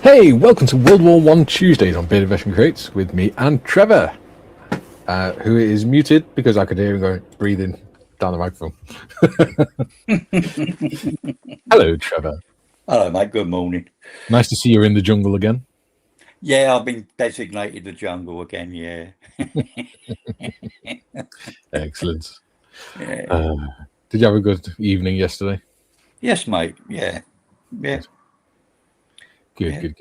Hey, welcome to World War One Tuesdays on Beta Veteran Crates with me and Trevor, who is muted because I could hear him going breathing down the microphone. Hello, Trevor. Hello, mate. Good morning. Nice to see you in the jungle again. Yeah, I've been designated the jungle again. Yeah. Excellent. Yeah. Did you have a good evening yesterday? Yes, mate. Yeah. Yeah. Good.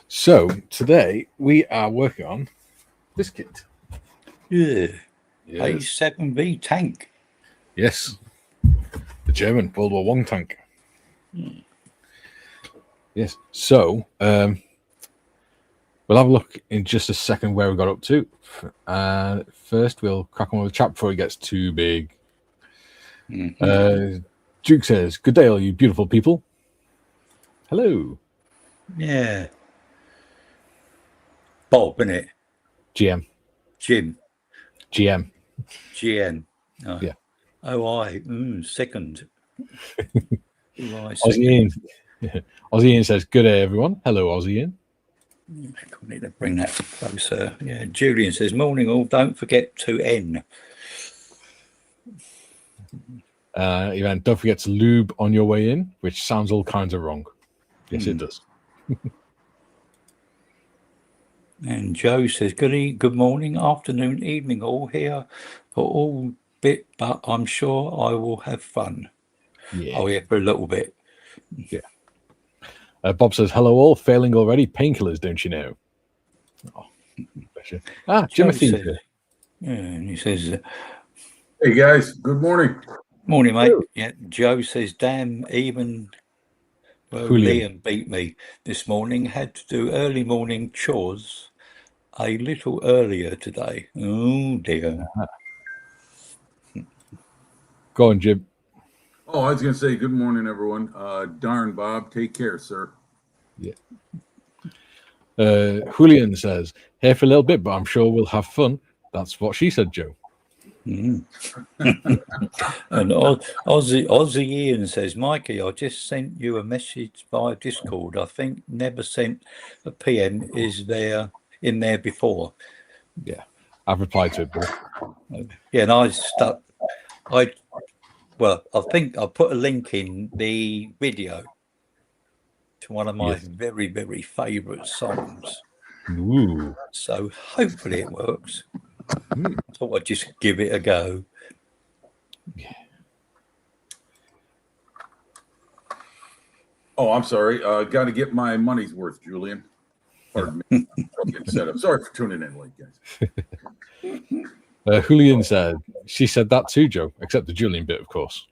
So today we are working on this kit. Yeah. Yes. A7V tank. Yes. The German World War One tank. Yes. So we'll have a look in just a second where we got up to. First, we'll crack on with the chat before it gets too big. Duke says, "Good day, all you beautiful people." Hello. Yeah. Bob, innit? GM. Jim. GM. GN. Oh. Yeah. Oh, second. Aussie Ian. Aussie Ian says, "Good day, everyone." Hello, Aussie Ian. I need to bring that closer. Yeah. Julian says, "Morning, all. Don't forget to N." Even don't forget to lube on your way in, which sounds all kinds of wrong. Yes, it does. And Joe says, good morning, afternoon, evening, all here for all bit, but I'm sure I will have fun. Yeah. Oh, yeah, for a little bit. Yeah. Bob says, "Hello, all. Failing already? Painkillers, don't you know?" Oh, bless you. Timothy. Says, yeah, and he says, "Hey, guys. Good morning." Morning, mate. Hello. Yeah, Joe says, "Damn, even Liam beat me this morning. Had to do early morning chores a little earlier today. Oh, dear." Go on, Jim. Oh, I was going to say, good morning, everyone. Darn, Bob. Take care, sir. Yeah. Julian says, "Here for a little bit, but I'm sure we'll have fun." That's what she said, Joe. And Aussie Ian says, "Mikey, I just sent you a message via Discord. I think never sent a PM is there in there before." Yeah, I've replied to it. But... Yeah, and I think I put a link in the video to one of my very, very favourite songs. Ooh. So hopefully it works. I thought I'd just give it a go. Yeah. Oh, I'm sorry. Got to get my money's worth, Julian. Pardon me. Set up. Sorry for tuning in late, guys. Julian said, "She said that too, Joe, except the Julian bit, of course."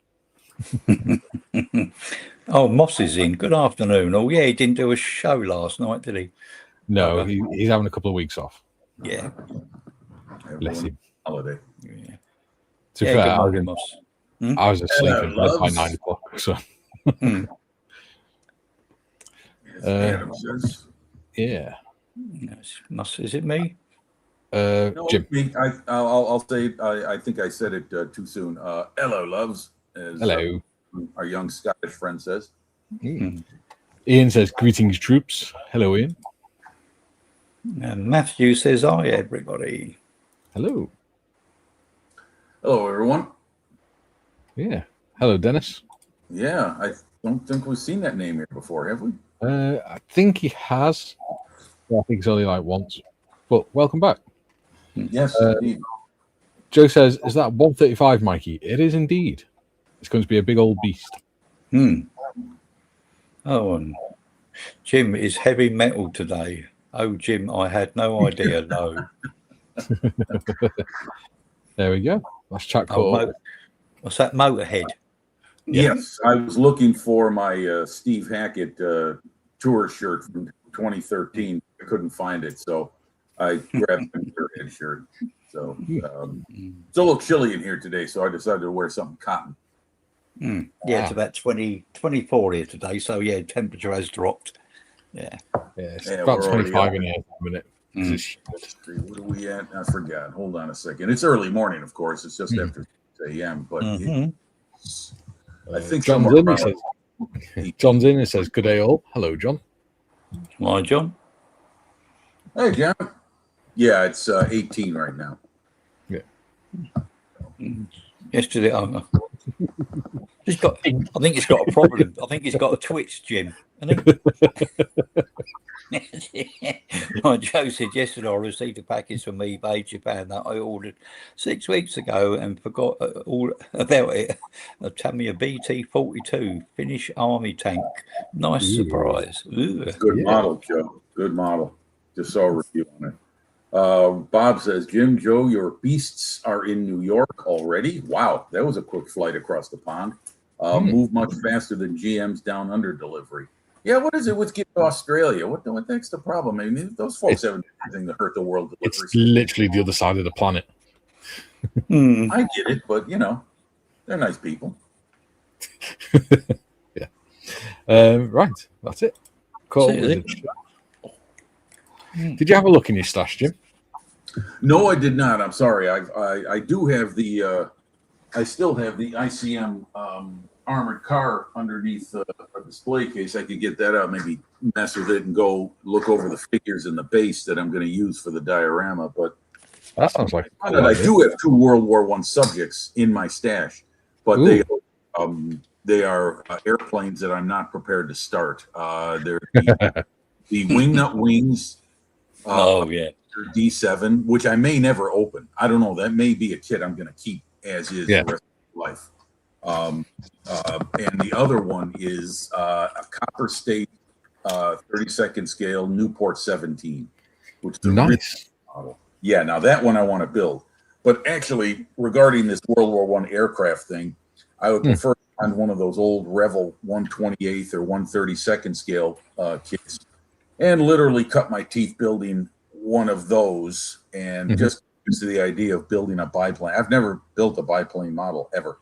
Oh, Moss is in. Good afternoon. Oh, yeah, he didn't do a show last night, did he? No, he's having a couple of weeks off. Yeah. Bless him. Holiday. Yeah. To be fair, I was asleep in bed by 9 o'clock. So. Adam says. Yeah. Moss, is it me? No, Jim. Me. I'll say. I think I said it too soon. Hello, loves. As, hello. Our young Scottish friend says. Ian says, "Greetings, troops." Hello, Ian. And Matthew says, "Hi, everybody." Hello. Hello, everyone. Yeah. Hello, Dennis. Yeah, I don't think we've seen that name here before, have we? I think he has. I think it's only like once. But welcome back. Yes, indeed. Joe says, "Is that 135, Mikey?" It is indeed. It's going to be a big old beast. Oh, and Jim is heavy metal today. Oh, Jim, I had no idea. No. There we go. That's chat call. What's that, Motorhead? Yes, I was looking for my Steve Hackett tour shirt from 2013. I couldn't find it, so I grabbed the Motorhead shirt. So it's a little chilly in here today, so I decided to wear something cotton. Yeah, it's about 24 here today, so yeah, temperature has dropped. Yeah, it's about 25 in here at the minute. What are we at? I forgot. Hold on a second. It's early morning, of course. It's just after 6 a.m. But I think John's in. John's in and says, "Good day, all." Hello, John. Why, John? Hey, John. Yeah, it's 18 right now. Yeah. Yesterday, I think it's got a problem. I think it's got a twitch, Jim. I think. Like Joe said yesterday, I received a package from eBay Japan that I ordered 6 weeks ago and forgot all about it. A Tamiya BT-42 Finnish Army tank. Nice surprise. Good model, Joe. Good model. Just saw a review on it. Bob says, Jim, Joe, your beasts are in New York already. Wow, that was a quick flight across the pond. Move much faster than GM's down under delivery. Yeah, what is it with getting to Australia? What the heck's the problem? I mean, those folks haven't done anything to hurt the world delivery. It's literally the other side of the planet. I get it, but they're nice people. Yeah. Right, that's it. Cool. Did you have a look in your stash, Jim? No, I did not. I'm sorry. I do have the. I still have the ICM armored car underneath a display case. I could get that out, maybe mess with it, and go look over the figures in the base that I'm going to use for the diorama. But that sounds like. I do have 2 World War I subjects in my stash, but they are airplanes that I'm not prepared to start. They're the wingnut wings. D7, which I may never open. I don't know. That may be a kit I'm going to keep as is the rest of my life. And the other one is a Copper State 32nd scale Newport 17, which is a nice model. Yeah, now that one I want to build. But actually, regarding this World War I aircraft thing, I would prefer to find one of those old Revel 128th or 132nd scale kits and literally cut my teeth building one of those and just used to the idea of building a biplane. I've never built a biplane model ever.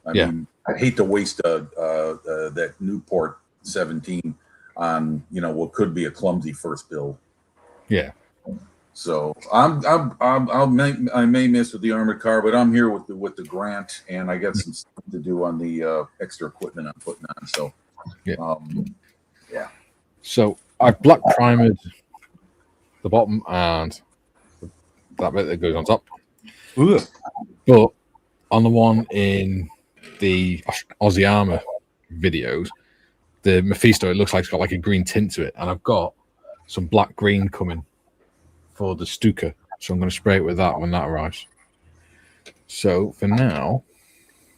I mean, I'd hate to waste that Newport 17 on what could be a clumsy first build. Yeah. So I may miss with the armored car, but I'm here with the grant, and I got some stuff to do on the extra equipment I'm putting on. So So I've black primered the bottom and that bit that goes on top. But on the one in the Aussie Armour videos, the Mephisto, it looks like it's got like a green tint to it, and I've got some black green coming for the Stuka, so I'm going to spray it with that when that arrives. So for now,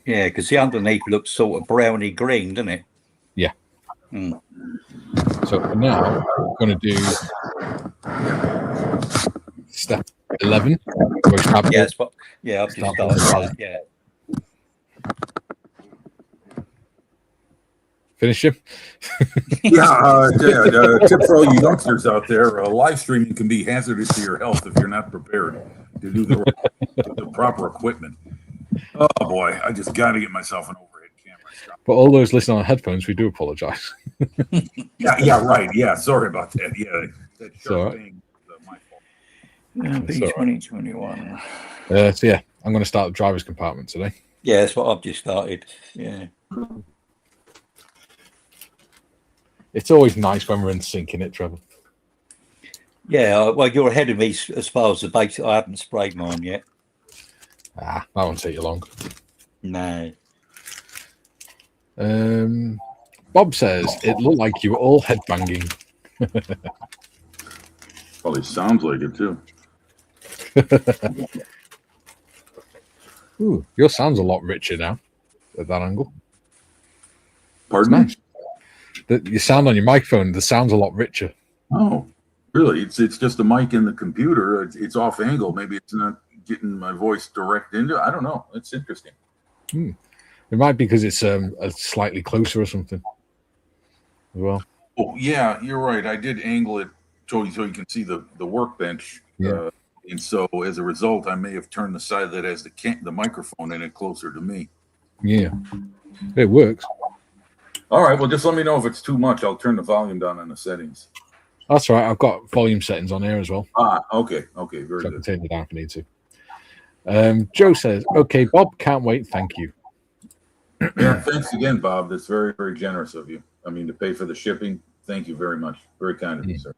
because the underneath looks sort of browny green, doesn't it? Yeah. So for now, I'm going to do step 11. I've just started. Yeah. Finish him. Tip for all you youngsters out there: live streaming can be hazardous to your health if you're not prepared to do the proper equipment. Oh boy, I just got to get myself an overhead camera. But all those listening on headphones, we do apologize. Right. Yeah, sorry about that. Yeah, that sharp thing was my fault. B2021. So yeah, I'm going to start the driver's compartment today. Yeah, that's what I've just started. Yeah. It's always nice when we're in sync, in it, Trevor. Yeah, well, you're ahead of me as far as the base. I haven't sprayed mine yet. That won't take you long. No. Bob says it looked like you were all headbanging. Probably sounds like it too. Ooh, your sound's a lot richer now at that angle. Pardon? Nice. Your sound on your microphone, the sound's a lot richer. Oh, really? It's just a mic in the computer. It's off angle. Maybe it's not getting my voice direct into it. I don't know. It's interesting. It might be because it's slightly closer or something as well. Oh, yeah, you're right. I did angle it so you can see the workbench. Yeah. And so as a result, I may have turned the side that has the microphone in it closer to me. Yeah, it works. All right. Well, just let me know if it's too much. I'll turn the volume down in the settings. That's right. I've got volume settings on here as well. Okay. Very so good. I can turn it down if I need to. Joe says, okay, Bob, can't wait. Thank you. Yeah, thanks again, Bob. That's very, very generous of you. I mean, to pay for the shipping. Thank you very much. Very kind of you, sir.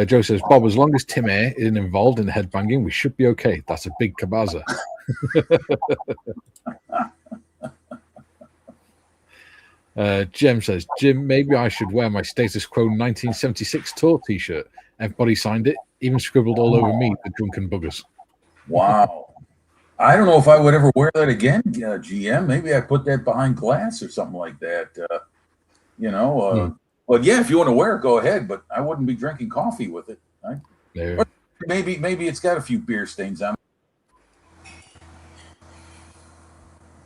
Joe says, Bob, as long as Tim Air isn't involved in the headbanging, we should be okay. That's a big kabaza. Jem says, Jim, maybe I should wear my Status Quo 1976 tour t-shirt. Everybody signed it, even scribbled all over me, the drunken buggers. Wow. I don't know if I would ever wear that again, GM. Maybe I put that behind glass or something like that. But yeah, if you want to wear it, go ahead. But I wouldn't be drinking coffee with it. Right? No. Maybe it's got a few beer stains on it.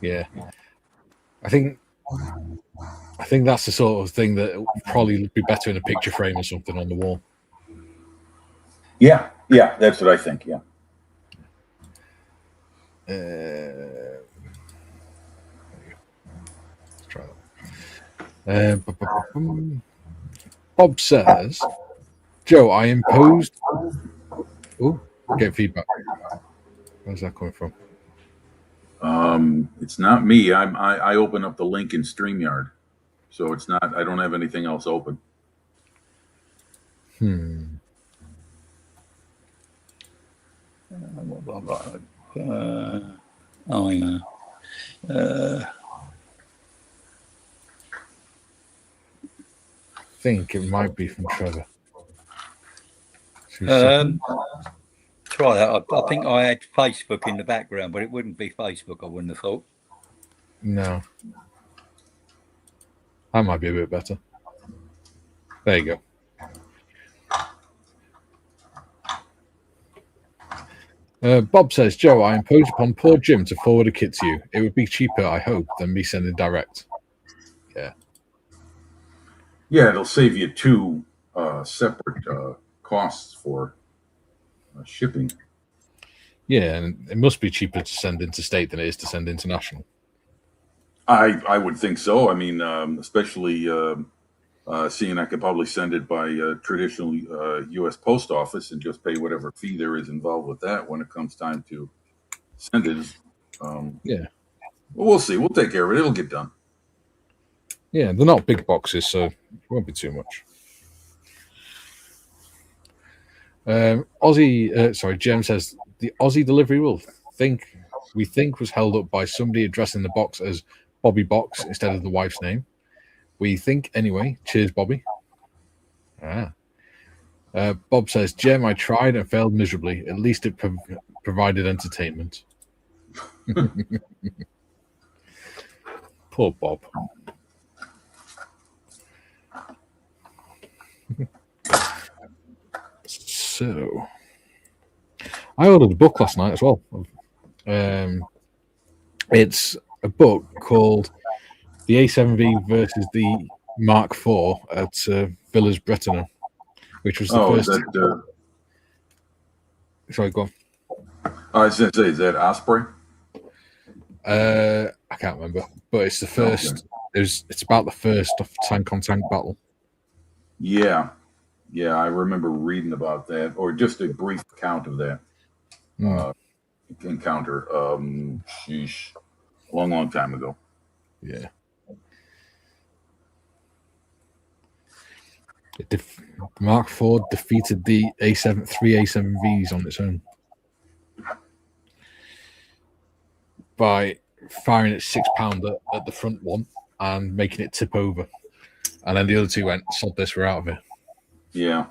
Yeah. I think that's the sort of thing that would probably be better in a picture frame or something on the wall. Yeah, that's what I think. Yeah. Let's try that. Bob says, Joe, I imposed. Oh, get feedback. Where's that coming from? It's not me. I open up the link in StreamYard, so it's not. I don't have anything else open. I think it might be from Trevor. Try that. I think I had Facebook in the background, but it wouldn't be Facebook, I wouldn't have thought. No. That might be a bit better. There you go. Bob says, Joe, I impose upon poor Jim to forward a kit to you. It would be cheaper, I hope, than me sending direct. Yeah. Yeah, it'll save you two separate costs for shipping. Yeah, and it must be cheaper to send interstate than it is to send international. I would think so. I mean, especially seeing I could probably send it by traditional U.S. post office and just pay whatever fee there is involved with that when it comes time to send it. Yeah. Well, we'll see. We'll take care of it. It'll get done. Yeah, they're not big boxes, so it won't be too much. Jem says the Aussie delivery we think was held up by somebody addressing the box as Bobby Box instead of the wife's name. We think anyway. Cheers, Bobby. Bob says, Jem, I tried and failed miserably. At least it provided entertainment. Poor Bob. So, I ordered a book last night as well. It's a book called The A7V versus the Mark IV at Villas Bretonneux, which was the first. Sorry, go on. I was going to say, is that Osprey? I can't remember, but it's the first. Okay. It's about the first tank-on-tank battle. Yeah, I remember reading about that, or just a brief account of that encounter. Sheesh, a long time ago. Yeah. Mark IV defeated the three A7Vs on its own by firing its 6-pounder at the front one and making it tip over. And then the other two went, sod this, we're out of here. Yeah.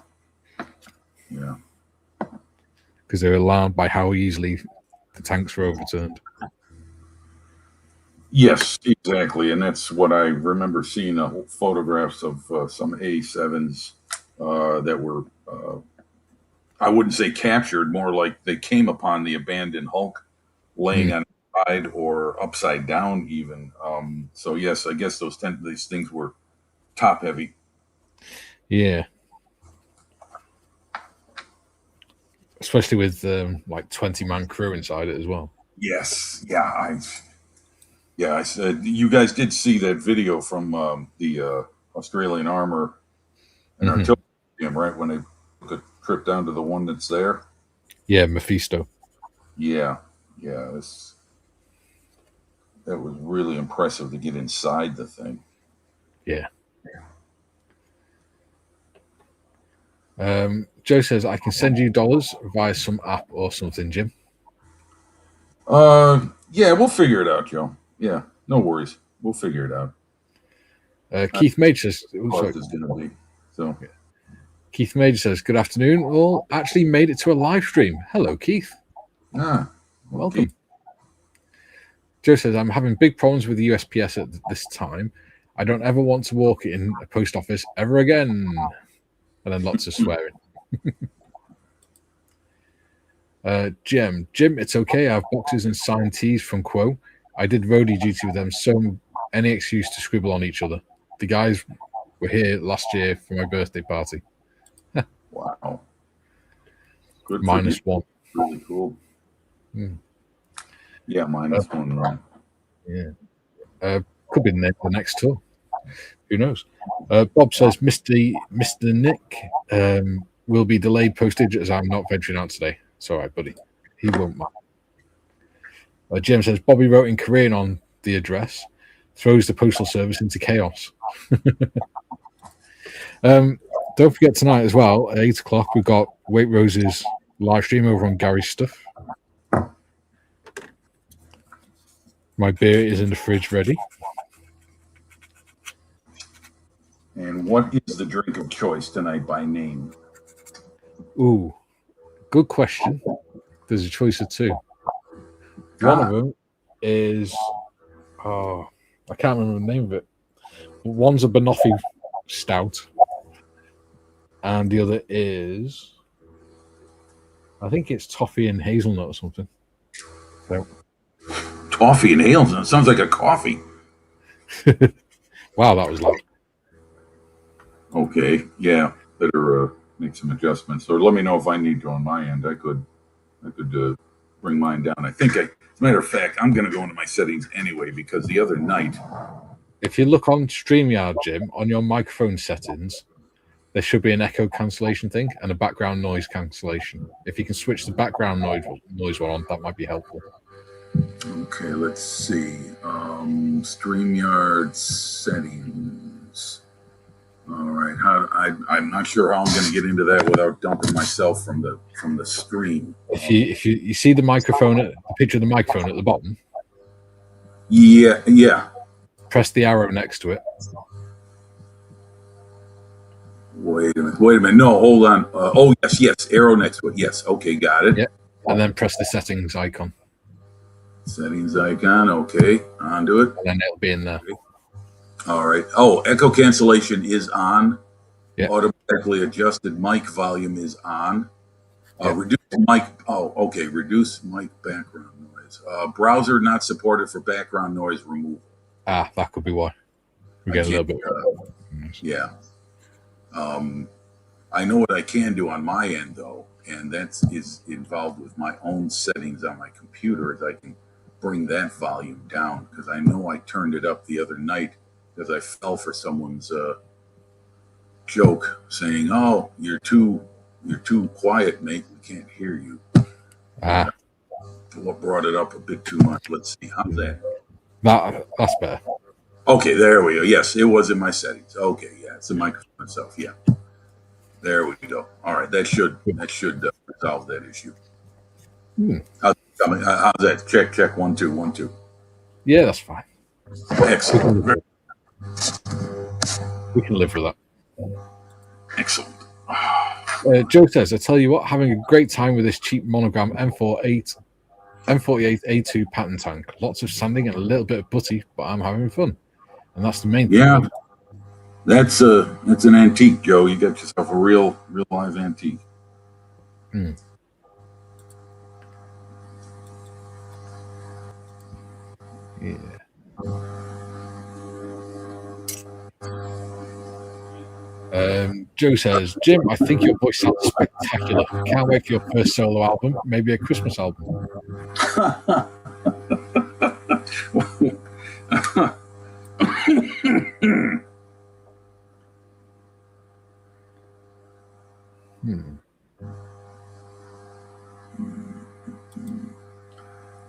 Because they were alarmed by how easily the tanks were overturned. Yes, exactly. And that's what I remember seeing photographs of some A7s that were, I wouldn't say captured, more like they came upon the abandoned hulk laying on its side or upside down even. So, yes, I guess these things were top heavy. Yeah. Especially with like 20-man crew inside it as well. Yes. Yeah. I said you guys did see that video from the Australian Armour and Artillery Museum, right? When they took a trip down to the one that's there. Yeah, Mephisto. Yeah. That was really impressive to get inside the thing. Yeah. Joe says, I can send you dollars via some app or something, Jim. Yeah, we'll figure it out, Joe. Yeah, no worries. We'll figure it out. Keith Mage says, so. Keith Mage says, good afternoon. All actually made it to a live stream. Hello, Keith. Welcome. Okay. Joe says, I'm having big problems with the USPS at this time. I don't ever want to walk in a post office ever again. And then lots of swearing. Jim, it's okay. I have boxes and signed tees from Quo. I did roadie duty with them, so any excuse to scribble on each other. The guys were here last year for my birthday party. Wow. Good. -1. Really cool. Yeah, -1 run. Yeah. Could be the next tour. Who knows? Bob says, Mr. Nick will be delayed postage as I'm not venturing out today. It's all right, buddy. He won't mind. Jim says, Bobby wrote in Korean on the address, throws the postal service into chaos. Don't forget tonight as well, at 8 o'clock, we've got Wait Rose's live stream over on Gary's Stuff. My beer is in the fridge ready. And what is the drink of choice tonight by name? Ooh, good question. There's a choice of two. One of them is, I can't remember the name of it. One's a Banoffee Stout, and the other is, I think it's toffee and hazelnut or something. So. Toffee and hazelnut sounds like a coffee. Wow, that was loud. Okay, yeah, better make some adjustments, or let me know if I need to on my end. I could bring mine down. I think as a matter of fact, I'm going to go into my settings anyway because the other night. If you look on StreamYard, Jim, on your microphone settings, there should be an echo cancellation thing and a background noise cancellation. If you can switch the background noise one on, that might be helpful. Okay, let's see. StreamYard settings. All right. I'm not sure how I'm going to get into that without dumping myself from the stream. If you see the microphone, the picture of the microphone at the bottom. Yeah. Press the arrow next to it. Wait a minute. No, hold on. Yes. Arrow next to it. Yes. Okay, got it. Yeah. And then press the settings icon. Settings icon. Okay, onto it. And then it'll be in there. All right. Oh, echo cancellation is on. Yeah. Automatically adjusted mic volume is on. Reduce mic. Oh, okay. Reduce mic background noise. Browser not supported for background noise removal. That could be why. We get a little bit. Yeah. I know what I can do on my end though, and that is involved with my own settings on my computer. Is I can bring that volume down because I know I turned it up the other night because I fell for someone's joke saying, "Oh, you're too quiet, mate. We can't hear you." What brought it up a bit too much? Let's see. How's that? That's better. Okay, there we go. Yes, it was in my settings. Okay, yeah, it's the microphone itself. Yeah, there we go. All right, that should resolve that issue. How's that? Check 1 2 1 2. Yeah, that's fine. Excellent. We can live with that. Excellent. Joe says, I tell you what, having a great time with this cheap monogram M48 A2 pattern tank. Lots of sanding and a little bit of putty, but I'm having fun. And that's the main thing. Yeah, that's an antique, Joe. You got yourself a real live antique. Yeah. Joe says, Jim, I think your voice sounds spectacular. Can't wait for your first solo album, maybe a Christmas album.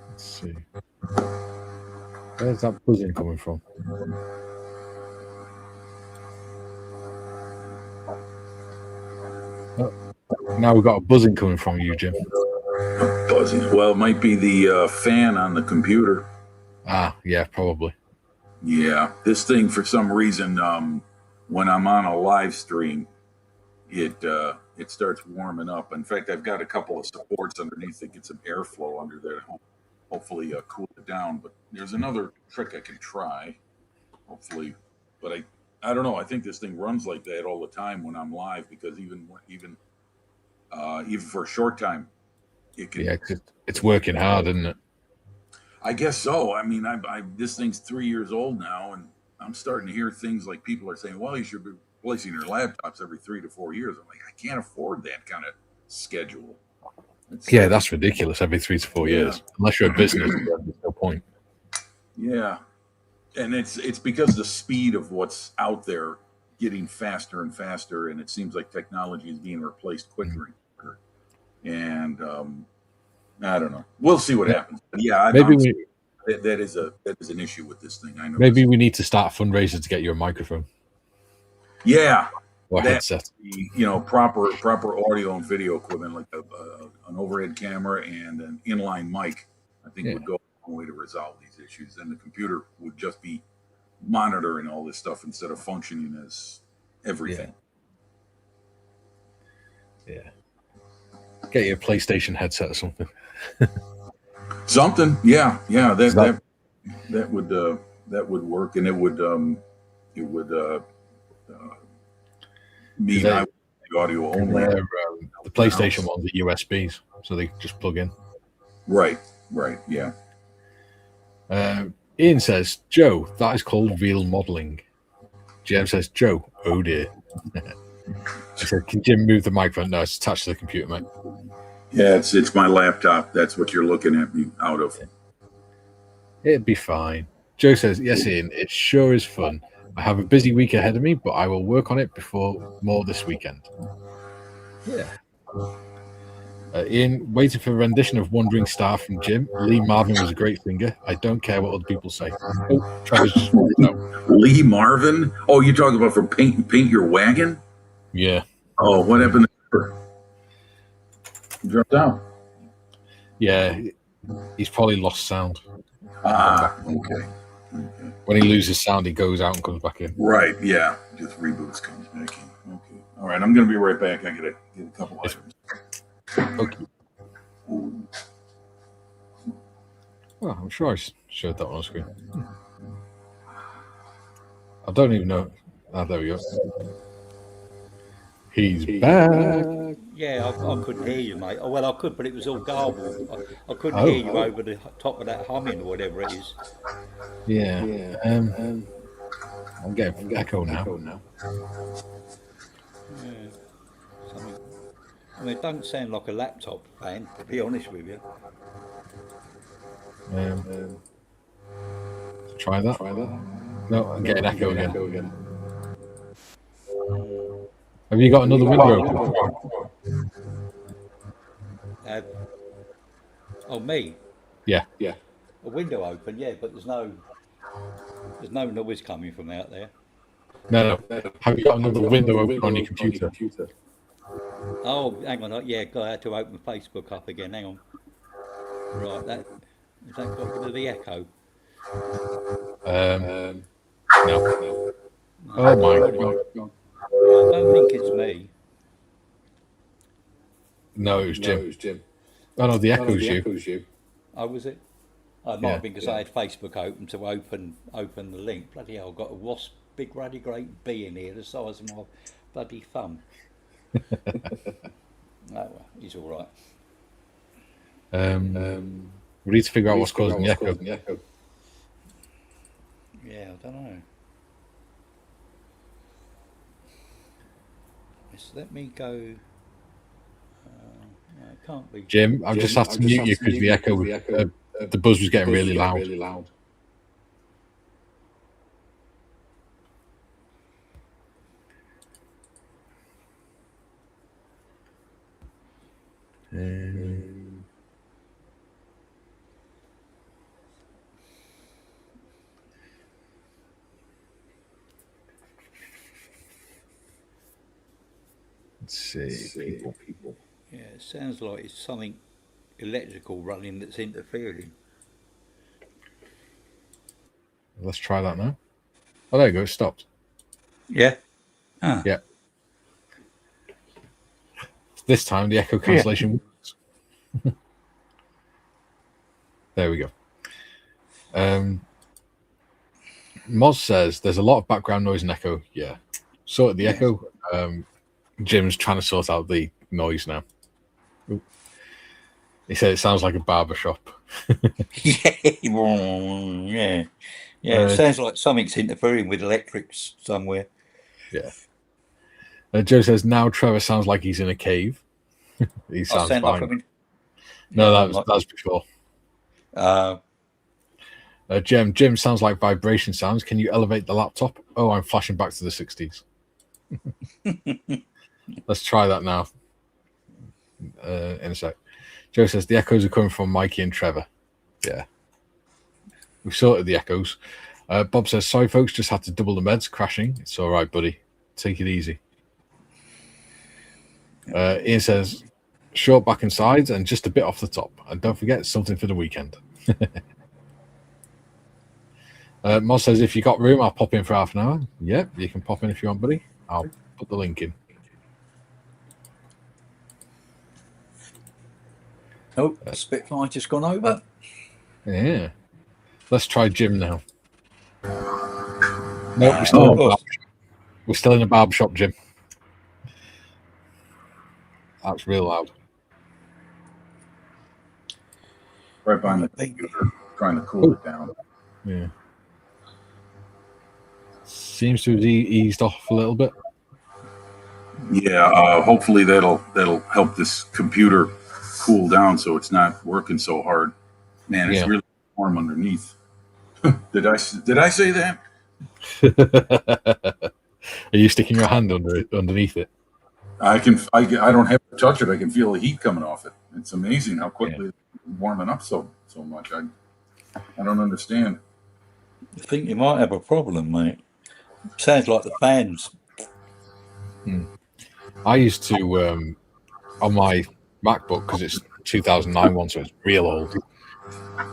Let's see. Where's that buzzing coming from? Now we've got a buzzing coming from you, Jim. Buzzing. Well, it might be the fan on the computer. Ah, yeah, probably. Yeah, this thing for some reason, when I'm on a live stream, it starts warming up. In fact, I've got a couple of supports underneath that get some airflow under there. Hopefully, cool it down. But there's another trick I can try. Hopefully, but I don't know. I think this thing runs like that all the time when I'm live because even for a short time, it can. Yeah, it's working hard, isn't it? I guess so. I mean, this thing's 3 years old now, and I'm starting to hear things like people are saying, "Well, you should be replacing your laptops every 3 to 4 years." I'm like, I can't afford that kind of schedule. Yeah, that's ridiculous. Every 3 to 4 years, unless you're a business, there's no point. Yeah, and it's because the speed of what's out there getting faster and faster, and it seems like technology is being replaced quicker and quicker. And I don't know. We'll see what happens. But yeah, that is an issue with this thing. I know. Maybe we need to start a fundraiser to get you a microphone. Yeah, or headset. Proper audio and video equipment like an overhead camera and an inline mic. I think would go a long way to resolve these issues. Then the computer would just be monitoring all this stuff instead of functioning as everything. Yeah. Get you a PlayStation headset or something. Something, yeah. That would work, and it would mean the audio only. The PlayStation ones are USBs, so they just plug in. Right, yeah. Ian says, Joe, that is called real modeling. Jim says, Joe, oh dear. I said, can Jim move the microphone? No, it's attached to the computer, mate. Yeah, it's my laptop. That's what you're looking at me out of. It'd be fine. Joe says, yes, Ian, it sure is fun. I have a busy week ahead of me, but I will work on it more this weekend. Yeah. Ian, waiting for a rendition of Wandering Star from Jim. Lee Marvin was a great singer. I don't care what other people say. Oh, Travis just walked out. Lee Marvin? Oh, you're talking about for Paint Your Wagon? Yeah. Oh, what happened to her? He dropped out. Yeah, he's probably lost sound. Okay. When he loses sound, he goes out and comes back in. Right, yeah. Just reboots, comes back in. Okay. All right, I'm going to be right back. I got to get a couple items. Okay. Well, I'm sure I showed that on screen. I don't even know. There we go. He's back. Yeah, I couldn't hear you, mate. Oh, well, I could, but it was all garbled. I couldn't hear you over the top of that humming or whatever it is. Yeah. I'm getting echo now. Yeah. I mean, it don't sound like a laptop fan, to be honest with you. Try that. No, I'm getting echo again. Have you got another window open? Me? Yeah. A window open, yeah, but there's no noise coming from out there. No. Have you got another window open on your computer? Oh, hang on. Yeah, I had to open Facebook up again. Hang on. Right, has that got rid of the echo? No. Oh my God. I don't think it's me. No, it was Jim. Oh no, the echo's you. Oh, was it? I might have been because I had Facebook open to open the link. Bloody hell, I've got a wasp, big ruddy great bee in here the size of my bloody thumb. Well, he's all right. We need to figure out what's causing the echo. Yeah, I don't know. Just let me go. No, it can't be. Jim, I've just had to mute you because the echo, the buzz was getting really loud. Let's see. People. Yeah, it sounds like it's something electrical running that's interfering. Let's try that now. Oh, there you go. It stopped. Yeah. Ah. Yeah. This time the echo cancellation works. There we go. Moz says there's a lot of background noise and echo. Yeah. Sorted the echo. Jim's trying to sort out the noise now. Ooh. He said it sounds like a barber shop. Yeah. It sounds like something's interfering with electrics somewhere. Yeah. Joe says now Trevor sounds like he's in a cave. He sounds fine. Like no, that was before. Jim sounds like vibration sounds. Can you elevate the laptop? Oh, I'm flashing back to the 60s. Let's try that now. In a sec. Joe says the echoes are coming from Mikey and Trevor. Yeah. We've sorted the echoes. Bob says, sorry, folks, just had to double the meds. Crashing. It's all right, buddy. Take it easy. Ian says, short back and sides and just a bit off the top. And don't forget, something for the weekend. Moz says, if you got room, I'll pop in for half an hour. Yep, you can pop in if you want, buddy. I'll put the link in. Oh, Spitfire just gone over. Yeah. Let's try Jim now. Nope, we're still in a barber shop, Jim. That's real loud. Right behind the computer, trying to cool it down. Yeah. Seems to have eased off a little bit. Yeah, hopefully that'll help this computer cool down so it's not working so hard. Man, it's really warm underneath. Did I say that? Are you sticking your hand underneath it? I don't have to touch it. I can feel the heat coming off it. It's amazing how quickly it's warming up so much. I don't understand. I think you might have a problem, mate. Sounds like the fans. I used to on my MacBook, because it's 2009 one, so it's real old.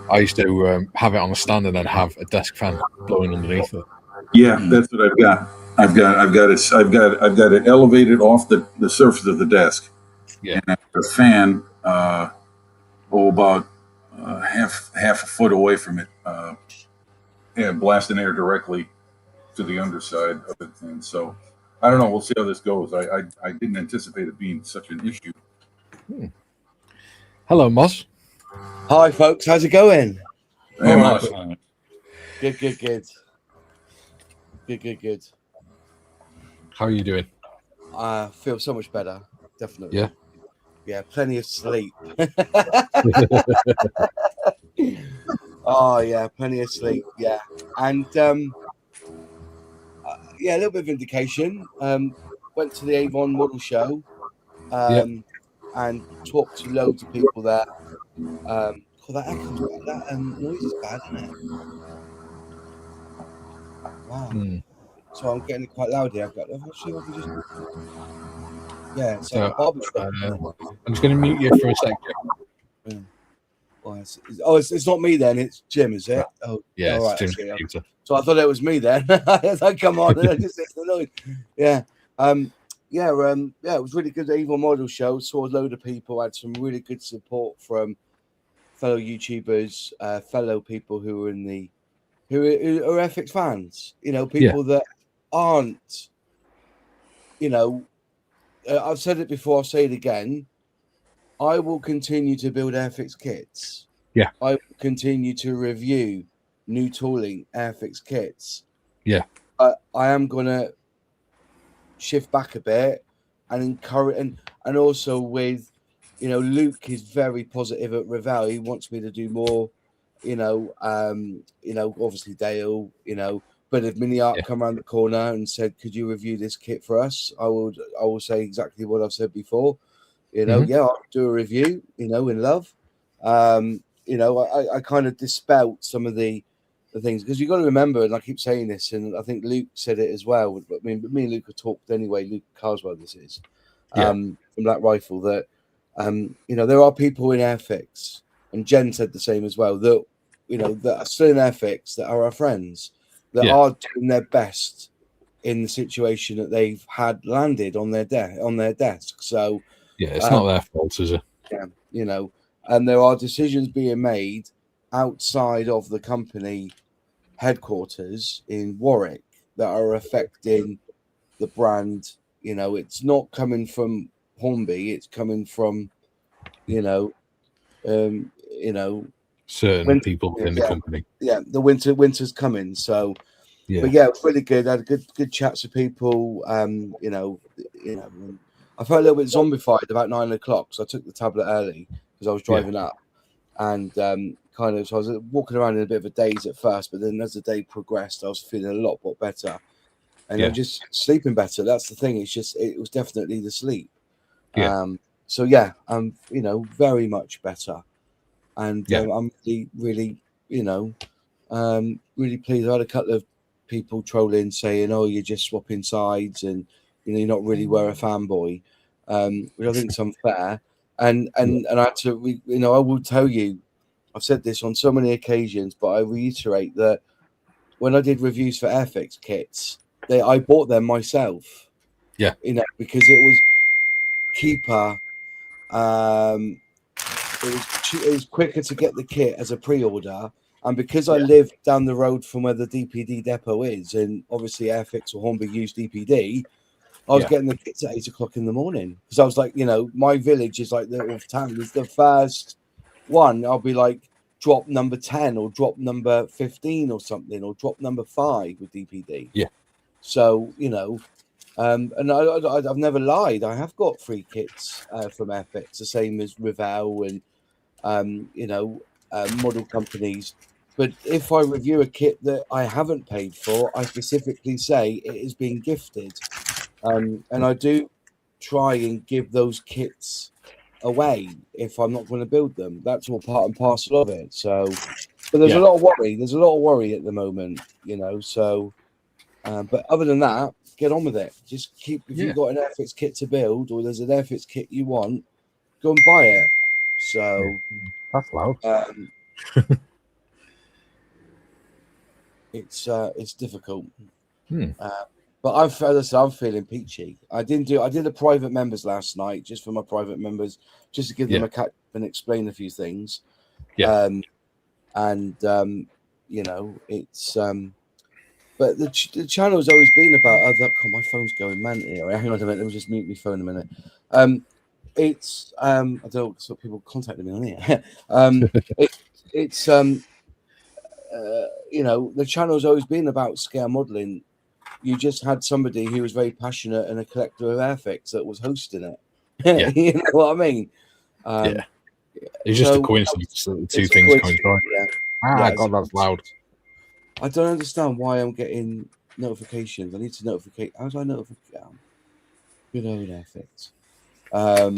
I used to have it on a stand and then have a desk fan blowing underneath it. Yeah, that's what I've got. I've got it elevated off the surface of the desk. Yeah, and a fan about half a foot away from it, blasting air directly to the underside of it. And so I don't know. We'll see how this goes. I didn't anticipate it being such an issue. Hello, Moz. Hi, folks. How's it going? Hey, Moz. Good. How are you doing? I feel so much better. Definitely. Yeah, plenty of sleep. Oh, yeah, plenty of sleep. Yeah. And, a little bit of vindication. Went to the Avon model show and talked to loads of people there. That noise is bad, isn't it? Wow. So I'm getting it quite loud here. I've got so I'm just going to mute you for a second. It's not me then. It's Jim, is it? Oh, yeah, it's right, Jim's computer. So I thought it was me then. Like, come on, I just it's the noise. Yeah. It was really good. The Avon model show. Saw a load of people. Had some really good support from fellow YouTubers, fellow people who are who are FX fans. People that aren't. I've said it before. I'll say it again. I will continue to build Airfix kits. Yeah. I will continue to review new tooling Airfix kits. Yeah. I am gonna shift back a bit and encourage and also with Luke is very positive at Revell. He wants me to do more, obviously Dale, but if Mini Art come around the corner and said, could you review this kit for us? I will say exactly what I've said before. I'll do a review, in love. I kind of dispelled some of the things because you've got to remember, and I keep saying this, and I think Luke said it as well. But me and Luke have talked anyway. Luke Carswell, this is. from Black Rifle that there are people in Airfix, and Jen said the same as well, that that are still in Airfix that are our friends that are doing their best in the situation that they've had landed on their desk. So it's not their fault, is it? Yeah, and there are decisions being made outside of the company headquarters in Warwick that are affecting the brand. It's not coming from Hornby, it's coming from certain people in the company. Yeah, the winter's coming. So but it's really good. I had good chats with people. I felt a little bit zombified about 9 o'clock, so I took the tablet early because I was driving up, and so I was walking around in a bit of a daze at first, but then as the day progressed, I was feeling a lot better, and I'm just sleeping better. That's the thing. It was definitely the sleep. So I'm very much better, and I'm really really pleased. I had a couple of people trolling saying, "Oh, you're just swapping sides, and you're not really a fanboy," which I think is unfair. And I had to, I will tell you, I've said this on so many occasions, but I reiterate that when I did reviews for Airfix kits, I bought them myself. Yeah, because it was cheaper. It was quicker to get the kit as a pre-order. And because I live down the road from where the DPD depot is, and obviously Airfix or Hornby use DPD, I was getting the kits at 8 o'clock in the morning. Because I was like, my village is like the town. It's the first one. I'll be like, drop number 10 or drop number 15 or something, or drop number 5 with DPD. Yeah. So, and I've never lied. I have got free kits from Airfix, the same as Revell and, model companies. But if I review a kit that I haven't paid for, I specifically say it is being gifted. And I do try and give those kits away if I'm not going to build them. That's all part and parcel of it. So, but there's a lot of worry. There's a lot of worry at the moment, so, but other than that, get on with it. Just if you've got an Airfix kit to build, or there's an Airfix kit you want, go and buy it. So that's loud. It's difficult. But I'm feeling peachy. I did a private members last night, just for my private members, just to give them a catch up and explain a few things. It's but the channel's always been about other. Oh, my phone's going man here. Hang on a minute. Let me just mute my phone a minute. It's I don't know what people contacting me on here. The channel's always been about scale modeling. You just had somebody who was very passionate and a collector of Airfix that was hosting it. You know what I mean? It's just a coincidence that the two things coincide. God, that's loud. I don't understand why I'm getting notifications. I need to notify. How do I notify? Good old Airfix. Oh,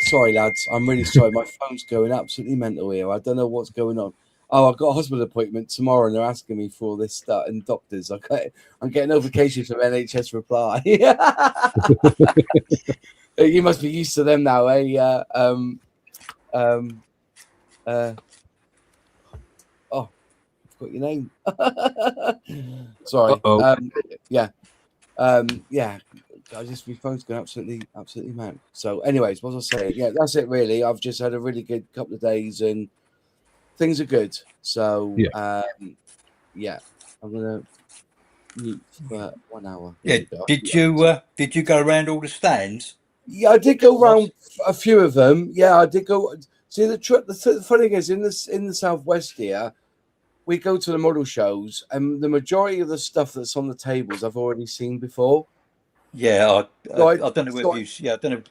sorry, lads. I'm really sorry. My phone's going absolutely mental here. I don't know what's going on. Oh, I've got a hospital appointment tomorrow, and they're asking me for all this stuff and doctors. Okay, I'm getting notifications from NHS Reply. You must be used to them now, eh? Oh, I've got your name. Sorry. Yeah. My phone's going absolutely mad. So, anyways, what was I saying? Yeah, that's it. Really, I've just had a really good couple of days, and things are good. So, I'm gonna mute for 1 hour. Yeah. Did you go around all the stands? Yeah, I did go around a few of them. Yeah, I did go. See, the funny thing is, in the southwest here, we go to the model shows, and the majority of the stuff that's on the tables I've already seen before. Yeah, I don't know whether you. I don't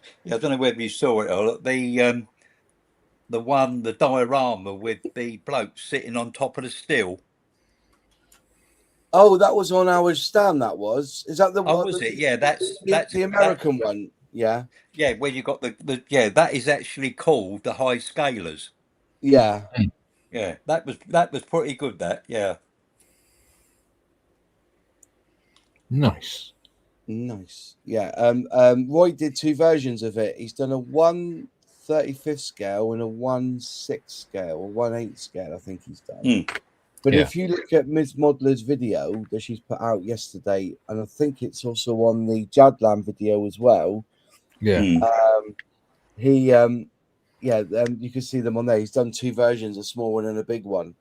know whether you saw it or the diorama with the bloke sitting on top of the still. Oh, that was on our stand. That was. Is that the one? Oh, was it? Yeah, that's the American one. Yeah. Yeah, where you got the that is actually called the high scalers. Yeah. Yeah, that was pretty good. That Nice. Nice. Yeah. Roy did 2 versions of it. He's done a 1/35 scale and a 1/6 scale or 1/8 scale, I think he's done. But if you look at Ms. Modeler's video that she's put out yesterday, and I think it's also on the Jadland video as well. Yeah. You can see them on there. He's done 2 versions, a small one and a big one.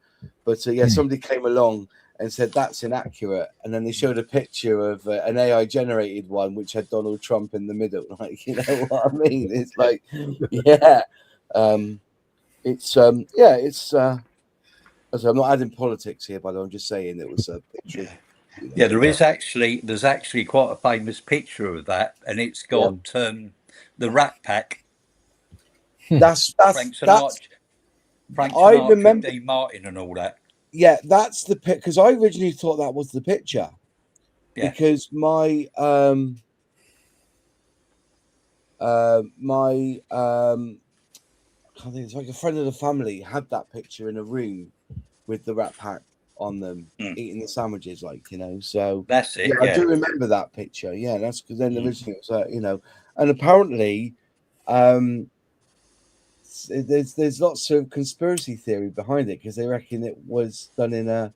But somebody came along and said that's inaccurate, and then they showed a picture of an AI generated one which had Donald Trump in the middle. Like, you know what I mean? It's like, I'm not adding politics here, but I'm just saying it was a picture. There's actually quite a famous picture of that, and it's got the Rat Pack. That's Frank Sinatra, remember Dean Martin and all that. Yeah, that's the pic, because I originally thought that was the picture. Yeah. Because my I think it's like a friend of the family had that picture in a room with the Rat Pack on them eating the sandwiches, like, you know. So that's it. I do remember that picture. Yeah, that's because then originally it was, you know, and apparently there's lots of conspiracy theory behind it, because they reckon it was done in a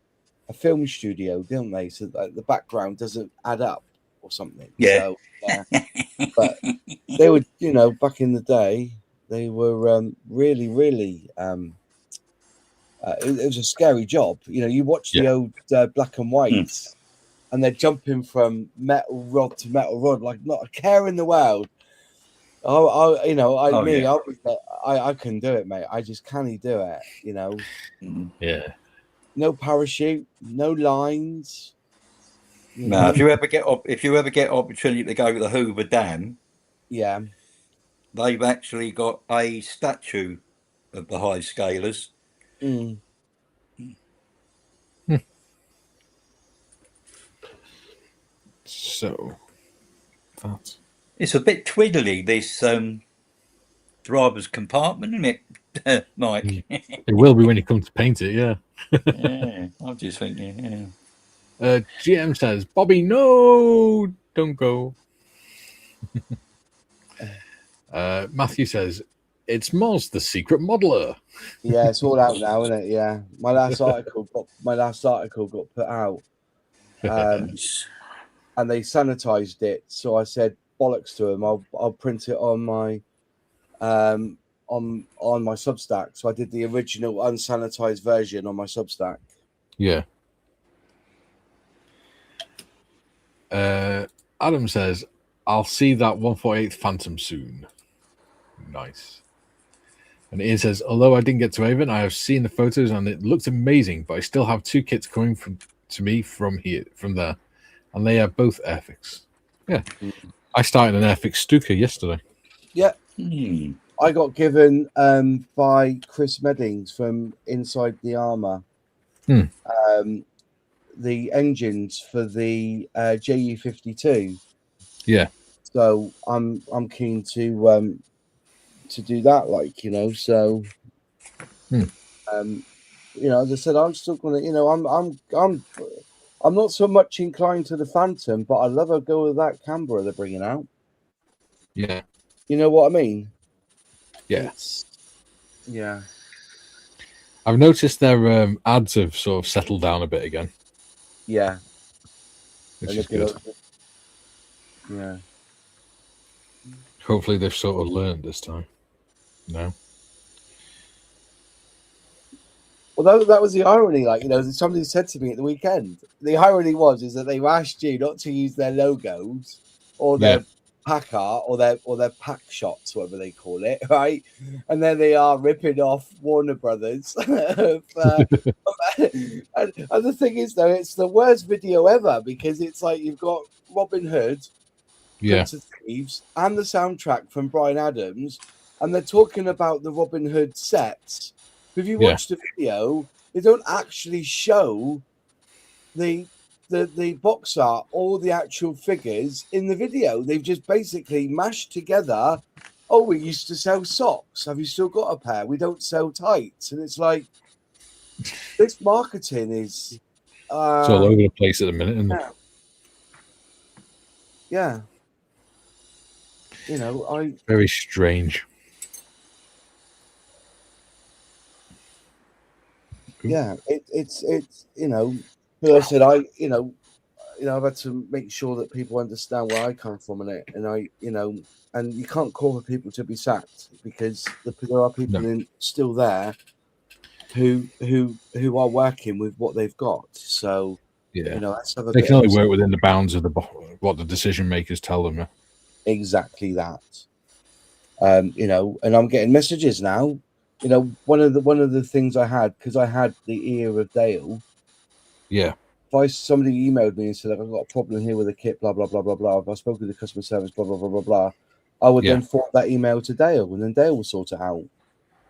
film studio, don't they? So the background doesn't add up or something. Yeah. So, but they were, you know, back in the day, they were really, really. It was a scary job. You know, you watch the old black and whites, and they're jumping from metal rod to metal rod like not a care in the world. I couldn't do it, mate. I just can't do it, you know. Yeah. No parachute, no lines. No, if you ever get opportunity to go to the Hoover Dam, they've actually got a statue of the high scalers. So that's. It's a bit twiddly, this driver's compartment, isn't it, Mike? It will be when you come to paint it, yeah. Yeah, I'm just thinking, GM says, Bobby, no, don't go. Matthew says, it's Moz, the secret modeler. Yeah, it's all out now, isn't it? Yeah. My last article got put out. And they sanitized it, so I said bollocks to him. I'll print it on my on my Substack. So I did the original unsanitized version on my Substack. Yeah. Adam says, I'll see that 148th Phantom soon. Nice. And Ian says, although I didn't get to Avon, I have seen the photos and it looked amazing, but I still have 2 kits coming to me from there. And they are both Airfix. Yeah. I started an Airfix Stuka yesterday. Yeah. I got given by Chris Meddings from Inside the Armour the engines for the JU52. Yeah. So I'm keen to do that, like, you know. So you know, as I said, I'm still gonna, you know, I'm not so much inclined to the Phantom, but I love a go with that Canberra they're bringing out. Yeah. You know what I mean? Yes. Yeah. I've noticed their ads have sort of settled down a bit again. Yeah. Which is good. Yeah. Hopefully they've sort of learned this time. No. Well, that was the irony. Like, you know, somebody said to me at the weekend, the irony is that they've asked you not to use their logos or their pack art or their pack shots, whatever they call it, right? And then they are ripping off Warner Brothers. And the thing is, though, it's the worst video ever, because it's like you've got Robin Hood, Prince of Thieves, and the soundtrack from Bryan Adams, and they're talking about the Robin Hood sets. If you watch the video, they don't actually show the box art or the actual figures in the video. They've just basically mashed together. Oh, we used to sell socks. Have you still got a pair? We don't sell tights. And it's like, this marketing is it's all over the place at the minute, isn't it? yeah, you know, Very strange. yeah, it's you know, like I said, I've had to make sure that people understand where I come from in it, and and you can't call for people to be sacked because there are people still there who are working with what they've got. So yeah, let's have a they bit can only of work within the bounds of what the decision makers tell them. exactly that. And I'm getting messages now. One of the things I had, because I had the ear of Dale. Yeah. If somebody emailed me and said, like, I've got a problem here with the kit, blah blah blah blah blah. If I spoke to the customer service, blah blah blah blah blah, I would then forward that email to Dale, and then Dale will sort it out.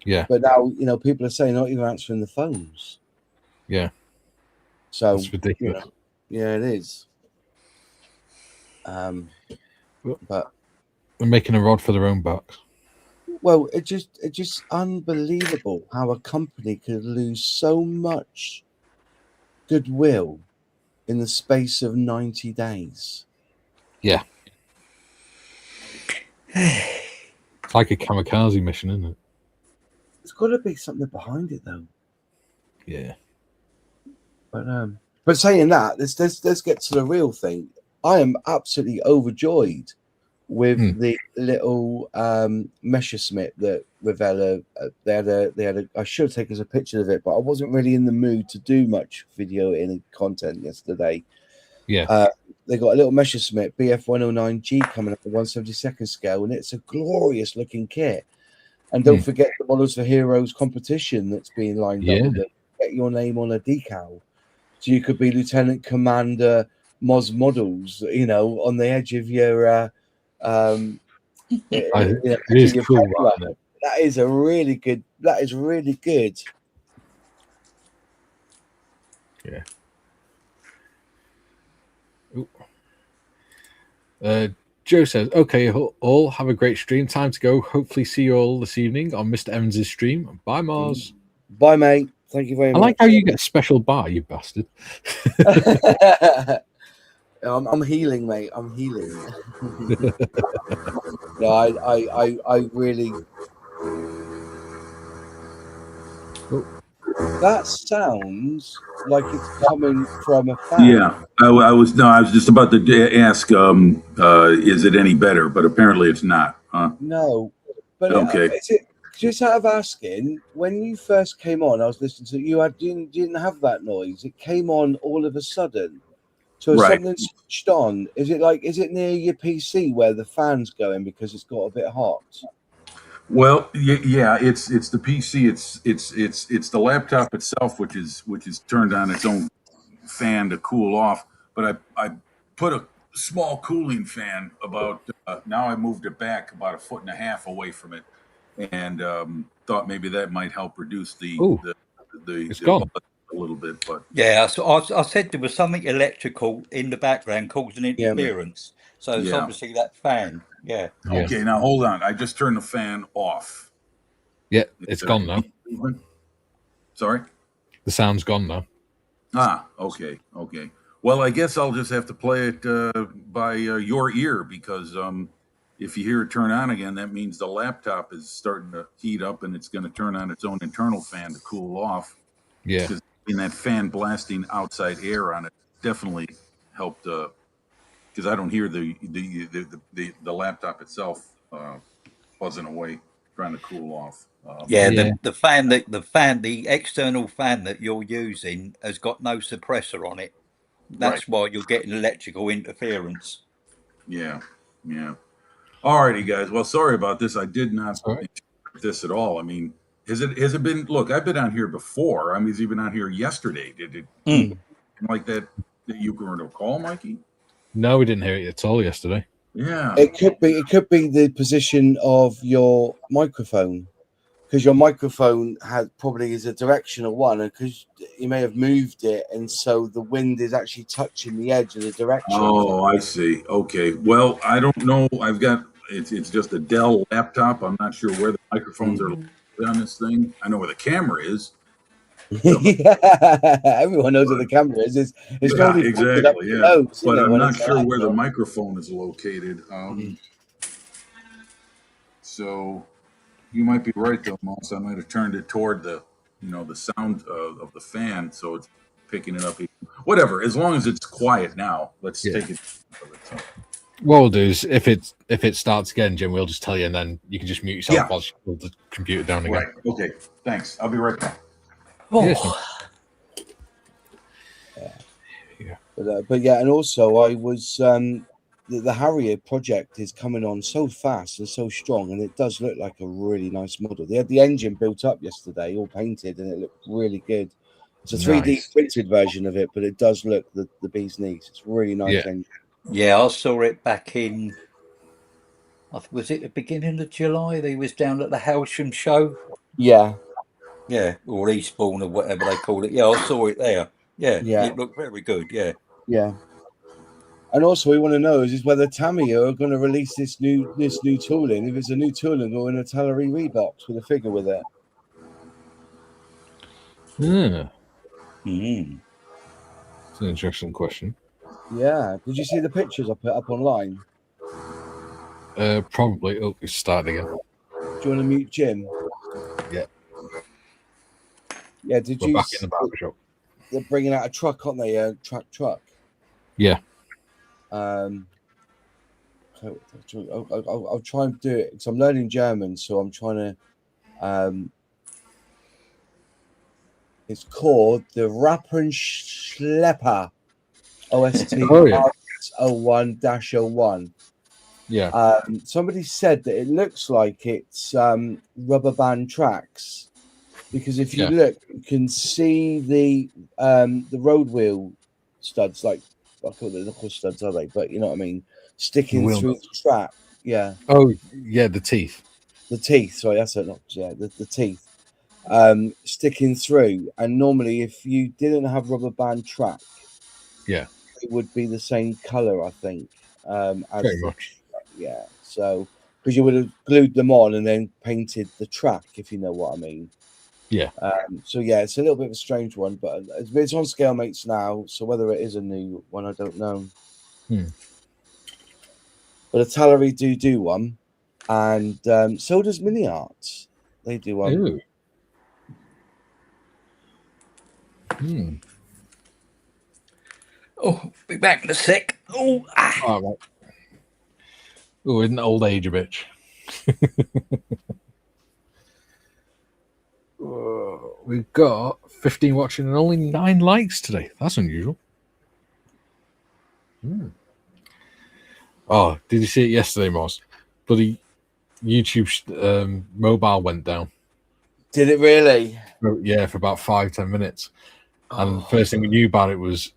Yeah. But now, people are saying not even answering the phones. Yeah. So it's ridiculous. Yeah, it is. But they're making a rod for their own backs. Well, it's just unbelievable how a company could lose so much goodwill in the space of 90 days. Yeah. It's like a kamikaze mission, isn't it? There's got to be something behind it, though. Yeah. But saying that, let's get to the real thing. I am absolutely overjoyed with the little Messerschmitt that Revella they had a I should have taken a picture of it, but I wasn't really in the mood to do much video in content yesterday. Yeah. They got a little Messerschmitt BF109G coming up at 1/72nd scale, and it's a glorious looking kit. And don't forget the Models for Heroes competition that's being lined up with it. Get your name on a decal, so you could be Lieutenant Commander Moz Models, on the edge of your it is cool. That is really good. Yeah. Joe says, okay, all have a great stream. Time to go. Hopefully see you all this evening on Mr. Evans' stream. Bye, Mars. Bye, mate. Thank you very much. I like how you get a special bar, you bastard. I'm healing, mate. I'm healing. No, I really. That sounds like it's coming from a fan. Yeah, I was just about to ask, is it any better? But apparently it's not. Huh? No, but okay. Is it just out of asking? When you first came on, I was listening to you. Didn't have that noise. It came on all of a sudden. So something switched on. Is it near your PC where the fan's going because it's got a bit hot? Well, yeah, it's the PC. It's the laptop itself, which is turned on its own fan to cool off. But I put a small cooling fan about now I moved it back about 1.5 feet away from it, and thought maybe that might help reduce the a little bit. But yeah, so I said there was something electrical in the background causing interference. So it's obviously that fan. Yeah. Okay, now hold on. I just turned the fan off. Yeah, it's gone now. Sorry? The sound's gone now. Ah, okay. Well, I guess I'll just have to play it by your ear, because if you hear it turn on again, that means the laptop is starting to heat up, and it's going to turn on its own internal fan to cool off. Yeah. Because that fan blasting outside air on it definitely helped. Because I don't hear the laptop itself buzzing away, trying to cool off. The external fan that you're using has got no suppressor on it. That's why you're getting electrical interference. Yeah. Alrighty, guys. Well, sorry about this. I did not this at all. I mean, has it been? Look, I've been on here before. I mean, has he been on here yesterday? Did it like that you were to call, Mikey? No, we didn't hear it at all yesterday. Yeah, it could be the position of your microphone, because your microphone probably is a directional one, and because you may have moved it, and so the wind is actually touching the edge of the direction. Oh, I see. Okay. Well, I don't know. I've got it's just a Dell laptop. I'm not sure where the microphones are on this thing. I know where the camera is, Yeah, everyone knows where the camera is. It's normally pointed up exactly. the Yeah, nose, but isn't it, I'm when not it's sure like where the that? microphone is located. So you might be right, though, Moss. I might have turned it toward the, the sound of the fan, so it's picking it up. Whatever. As long as it's quiet now, let's take it. So. What we'll do is if it starts again, Jim, we'll just tell you, and then you can just mute yourself while you hold the computer down again. Right. Okay. Thanks. I'll be right back. Oh. Yeah. But yeah, and also I was the Harrier project is coming on so fast and so strong, and it does look like a really nice model. They had the engine built up yesterday, all painted, and it looked really good. It's a 3D printed version of it, but it does look the bee's knees. It's really nice engine. Yeah, I saw it back in. Was it the beginning of July? They was down at the Howsham show. Yeah, or Eastbourne or whatever they call it. Yeah, I saw it there. Yeah, it looked very good. Yeah. And also, we want to know is whether Tamiya are going to release this new tooling. If it's a new tooling or in a Tallery Rebox with a figure with it. Yeah. It's an interesting question. Yeah. Did you see the pictures I put up online? Probably. Oh, it's starting again. Do you want to mute Jim? Yeah. Yeah. Did We're you? Back in the barber shop. They're bringing out a truck, aren't they? A truck. Yeah. I'll try and do it because I'm learning German, so I'm trying to. It's called the Rappenschlepper OST R01-01. Yeah. Somebody said that it looks like it's rubber band tracks because if you look, you can see the road wheel studs, like I call the knuckle studs, are they? But you know what I mean, sticking through the track. Yeah. Oh, yeah, the teeth. The teeth. Sorry, that's it. Not the teeth. Sticking through, and normally if you didn't have rubber band track, it would be the same color, I think, as pretty much. Yeah, so because you would have glued them on and then painted the track, if you know what I mean. Yeah. So yeah, it's a little bit of a strange one, but it's on Scale Mates now, so whether it is a new one, I don't know. But a Tallery do one, and so does Mini Arts. They do one. Ooh. Oh, be back in a sec. Oh, right. Oh, isn't old age a bitch? We've got 15 watching and only 9 likes today. That's unusual. Oh, did you see it yesterday, Moss? Bloody YouTube mobile went down. Did it really? Yeah, for about 5-10 minutes. And first thing we knew about it was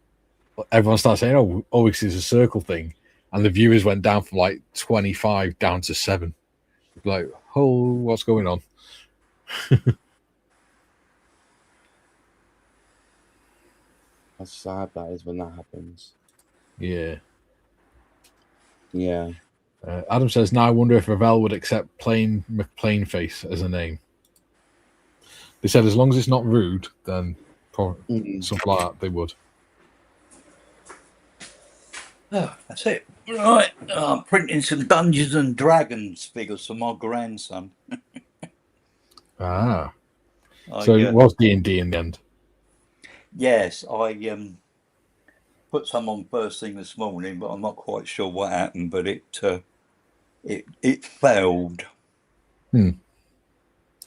everyone started saying, oh, this is a circle thing. And the viewers went down from like 25 down to 7. Like, oh, what's going on? How sad that is when that happens. Yeah. Yeah. Adam says, now I wonder if Revell would accept plain McPlainface as a name. They said as long as it's not rude, then something like that, they would. Oh, that's it. Right. I'm printing some Dungeons and Dragons figures for my grandson. So it was D&D in the end. Yes, I put some on first thing this morning, but I'm not quite sure what happened. But it failed. Oh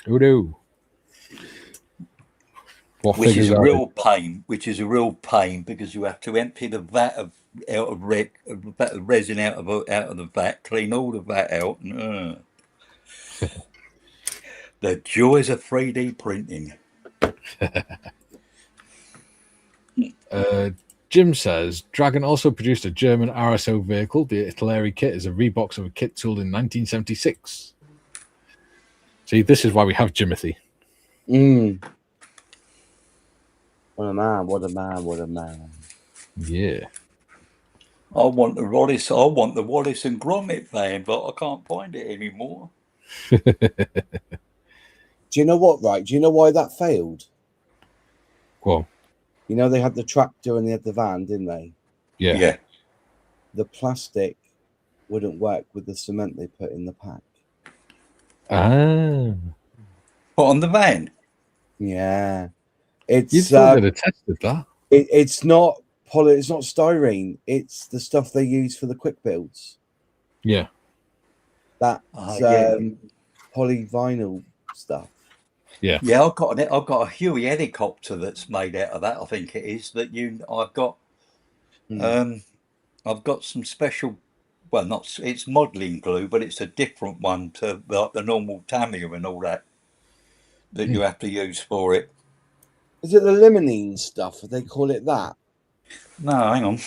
no! Which is a real pain. Which is a real pain because you have to empty the vat of resin out of the vat, clean all the vat out. And, the joys of 3D printing. Jim says Dragon also produced a German RSO vehicle. The Italeri kit is a rebox of a kit tooled in 1976. See, this is why we have Jimothy. What a man! What a man! What a man! Yeah. I want the Wallace and Gromit van, but I can't find it anymore. Do you know what? Right? Do you know why that failed? Well, You know, they had the tractor and they had the van, didn't they? yeah. The plastic wouldn't work with the cement they put in the pack. Ah. What, on the van? Yeah. You It's thought they'd have tested that. it's not it's not styrene. It's the stuff they use for the quick builds. Yeah. That's Yeah. polyvinyl stuff. Yeah. Yeah, I've got a Huey helicopter that's made out of that. I think it is that I've got. I've got some special. Well, it's modelling glue, but it's a different one to like the normal Tamiya and all that you have to use for it. Is it the limonene stuff? They call it that? No, hang on.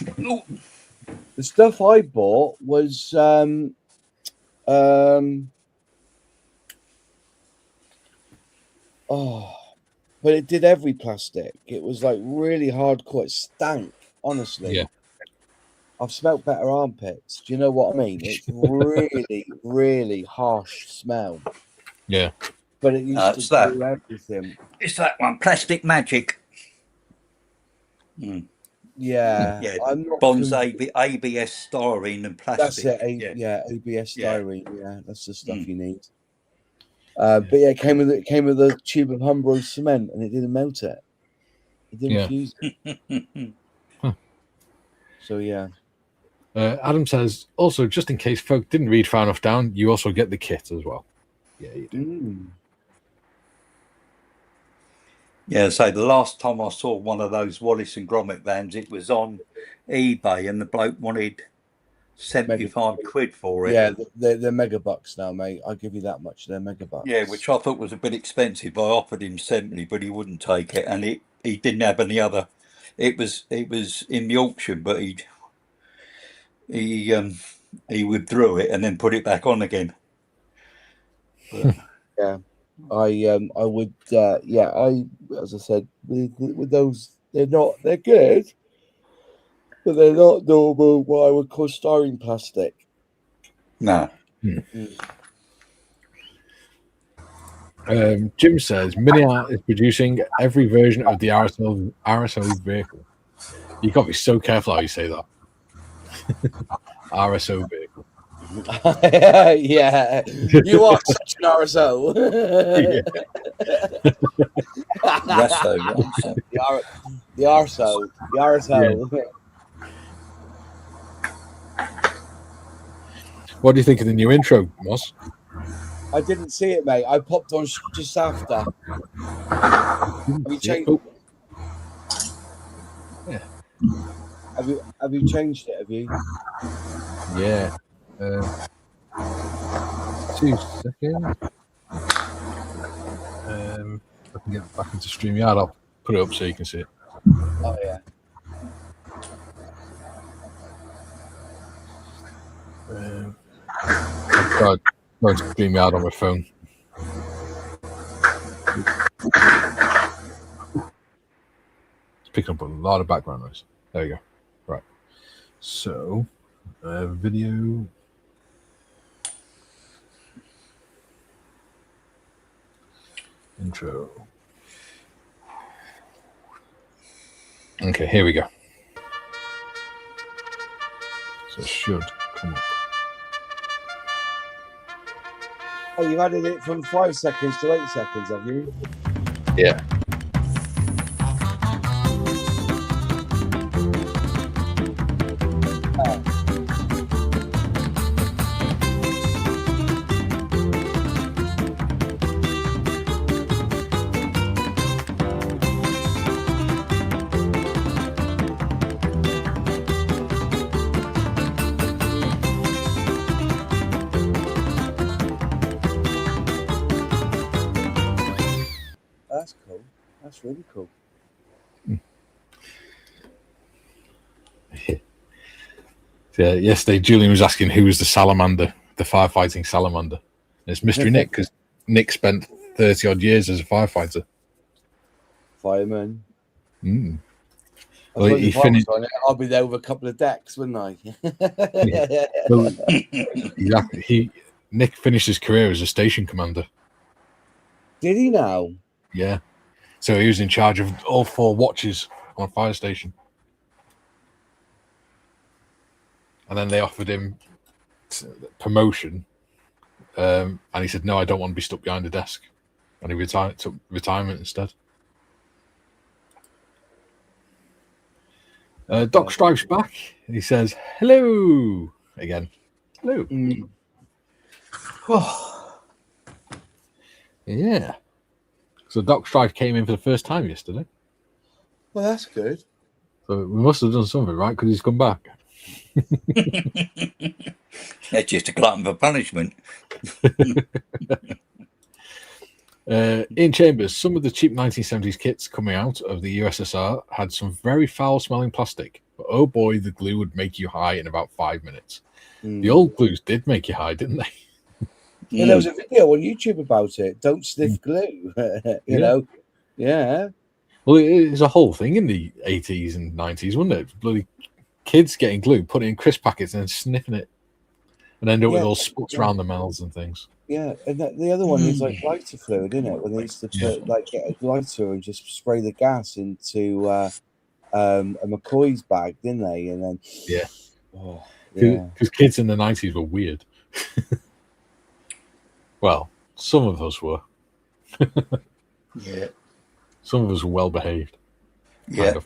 The stuff I bought was but it did every plastic. It was like really hardcore. It stank, honestly. Yeah. I've smelt better armpits. Do you know what I mean? It's really, really harsh smell. Yeah. But it used to do everything. It's that one, Plastic Magic. Yeah. I'm not Bonds ABS styrene and plastic. That's it. ABS styrene. Yeah, that's the stuff you need. But yeah, it came with a tube of Umbro cement, and it didn't melt it. It didn't fuse it. So yeah. Adam says also, just in case folk didn't read far enough down, you also get the kit as well. Yeah, you do. Yeah, so the last time I saw one of those Wallace and Gromit vans, it was on eBay, and the bloke wanted 75 quid for it. Yeah, they're mega bucks now, mate. I'll give you that much. They're mega bucks. Yeah, which I thought was a bit expensive. I offered him 70, but he wouldn't take it, and he didn't have any other. It was in the auction, but he withdrew it and then put it back on again. But, yeah, I would. As I said, with those, they're good, but they're not normal. What I would call styrene plastic. No. Jim says Mini Art is producing every version of the RSO vehicle. You got to be so careful how you say that. RSO vehicle. Yeah, you are such an RSO. The RSO. Yeah. What do you think of the new intro, Moss? I didn't see it, mate. I popped on just after. Have you changed? Yeah. Have you changed it? Have you? Yeah. 2 seconds. I can get back into StreamYard. I'll put it up so you can see it. Oh yeah. I've got going to StreamYard on my phone. It's picking up a lot of background noise. There you go. Right. So, video. Intro. Okay, here we go. So it should come up. Oh, you've added it from 5 seconds to 8 seconds, have you? Yeah. That's cool. That's really cool. Yeah, yesterday Julian was asking who was the salamander, the firefighting salamander. And it's Mystery Nick, because Nick spent 30 odd years as a firefighter. Fireman. Well, he finished. I'll be there with a couple of decks, wouldn't I? Yeah. Well, exactly. Nick finished his career as a station commander. Did he now? Yeah. So he was in charge of all 4 watches on a fire station. And then they offered him promotion. And he said, no, I don't want to be stuck behind a desk. And he took retirement instead. Doc strikes back. And he says, hello. Again. Hello. Yeah. So Doc Strife came in for the first time yesterday. Well, that's good. So we must have done something, right? Because he's come back. That's just a glutton for punishment. In Chambers, some of the cheap 1970s kits coming out of the USSR had some very foul-smelling plastic. But oh boy, the glue would make you high in about 5 minutes. The old glues did make you high, didn't they? Yeah, there was a video on YouTube about it. Don't sniff glue. you know? Yeah. Well, it was a whole thing in the 80s and 90s, wasn't it? Bloody kids getting glue, putting it in crisp packets and then sniffing it. And end up with all spots around the mouths and things. Yeah, and the other one is like lighter fluid, isn't it? When they used to put, get a lighter and just spray the gas into a McCoy's bag, didn't they? And then because kids in the 90s were weird. Well, some of us were. Some of us were well behaved. Yeah.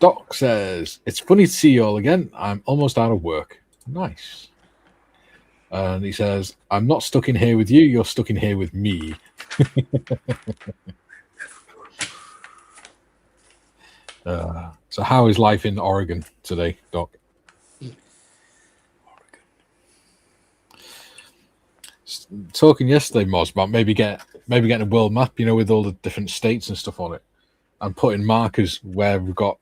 Doc says, it's funny to see you all again. I'm almost out of work. Nice. And he says, I'm not stuck in here with you. You're stuck in here with me. So how is life in Oregon today, Doc? Talking yesterday, Moz, about maybe getting a world map, with all the different states and stuff on it, and putting markers where we've got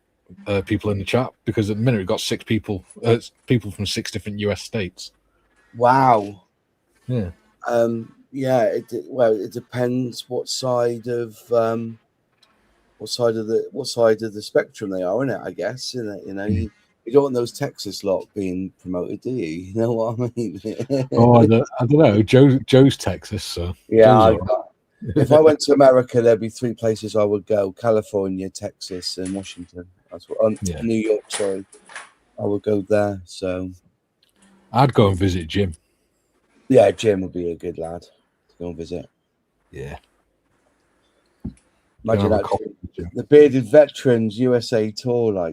people in the chat, because at the minute we've got 6 people from 6 different US states. Wow. Yeah. It depends what side of the spectrum they are, innit? I guess, innit? You don't want those Texas lot being promoted, do you? You know what I mean? I don't know. Joe's Texas, so yeah. If I went to America, there'd be 3 places I would go: California, Texas, and Washington. That's what. New York, sorry. I would go there. So I'd go and visit Jim. Yeah, Jim would be a good lad to go and visit. Yeah. Imagine that, the Bearded Veterans USA tour,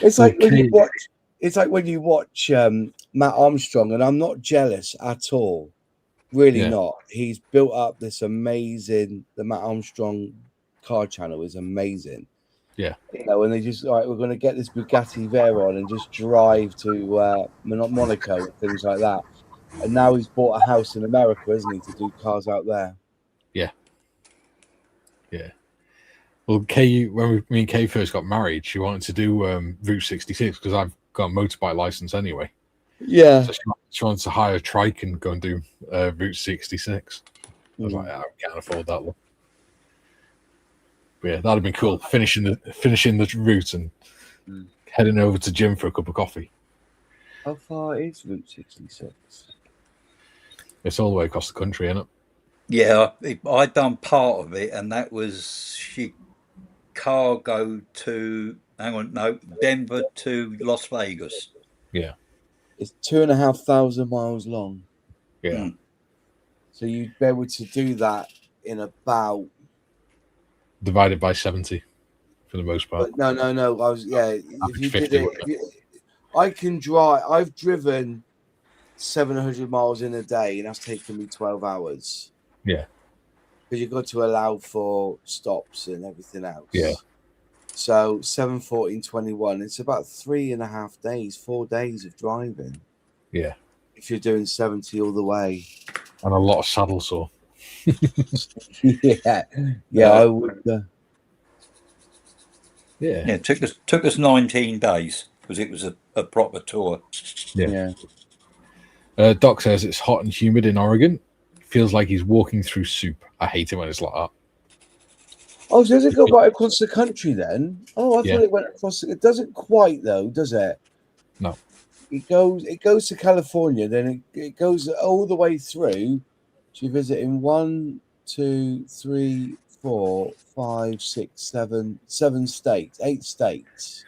It's like when you watch Matt Armstrong, and I'm not jealous at all. Really not. He's built up this amazing. The Matt Armstrong car channel is amazing. Yeah. And they just we're going to get this Bugatti Veyron and just drive to Monaco and things like that. And now he's bought a house in America, isn't he, to do cars out there? Yeah. Yeah. Well, when me and Kay first got married, she wanted to do Route 66 because I've got a motorbike license anyway. Yeah. So she wanted to hire a trike and go and do Route 66. I was like, I can't afford that one. But yeah, that'd have been cool. Finishing the route and heading over to Jim for a cup of coffee. How far is Route 66? It's all the way across the country, isn't it? Yeah, I done part of it, and that was Chicago to Denver to Las Vegas. Yeah, it's 2,500 miles long. Yeah, so you'd be able to do that in about divided by 70 for the most part. But no. If you did it, I can drive. I've driven 700 miles in a day, and that's taken me 12 hours. Yeah. Because you've got to allow for stops and everything else. Yeah. So 7, 14, 21, it's about 3.5 days, 4 days of driving. Yeah. If you're doing 70 all the way. And a lot of saddle sore. Yeah. I would. Yeah, it took us 19 days because it was a proper tour. Yeah. Doc says it's hot and humid in Oregon. Feels like he's walking through soup. I hate it when it's like that. Oh, so does it go right across the country then? Oh, I thought it went across. It doesn't quite though, does it? No. It goes to California, then it goes all the way through She visited in 1, 2, 3, 4, 5, 6, 7, 7 states, 8 states.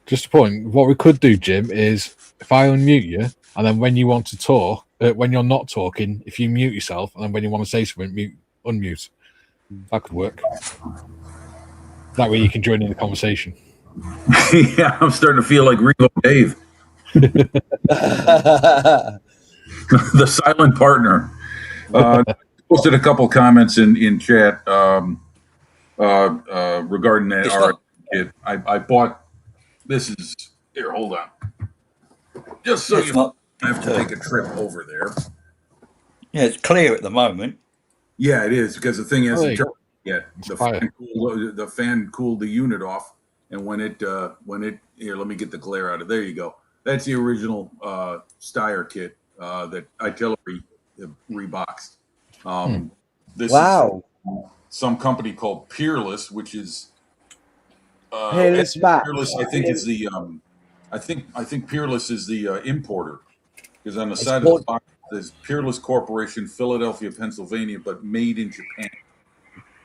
Just a point. What we could do, Jim, is if I unmute you, and then when you want to talk, when you're not talking, if you mute yourself, and then when you want to say something, unmute. That could work. That way you can join in the conversation. Yeah, I'm starting to feel like Revo Dave. The silent partner. Posted a couple comments in chat regarding that. I bought. This is here. Hold on. Just so you don't have to take a trip over there. Yeah, it's clear at the moment. Yeah, it is because the thing hasn't turned yet. The fan cooled the unit off, and when it here, let me get the glare out of there. You go. That's the original Steyr kit that Artillery reboxed. This is some company called Peerless, which is Peerless Max. Peerless, I think is the I think Peerless is the importer, because on the side of the box there's Peerless Corporation, Philadelphia, Pennsylvania, but made in Japan.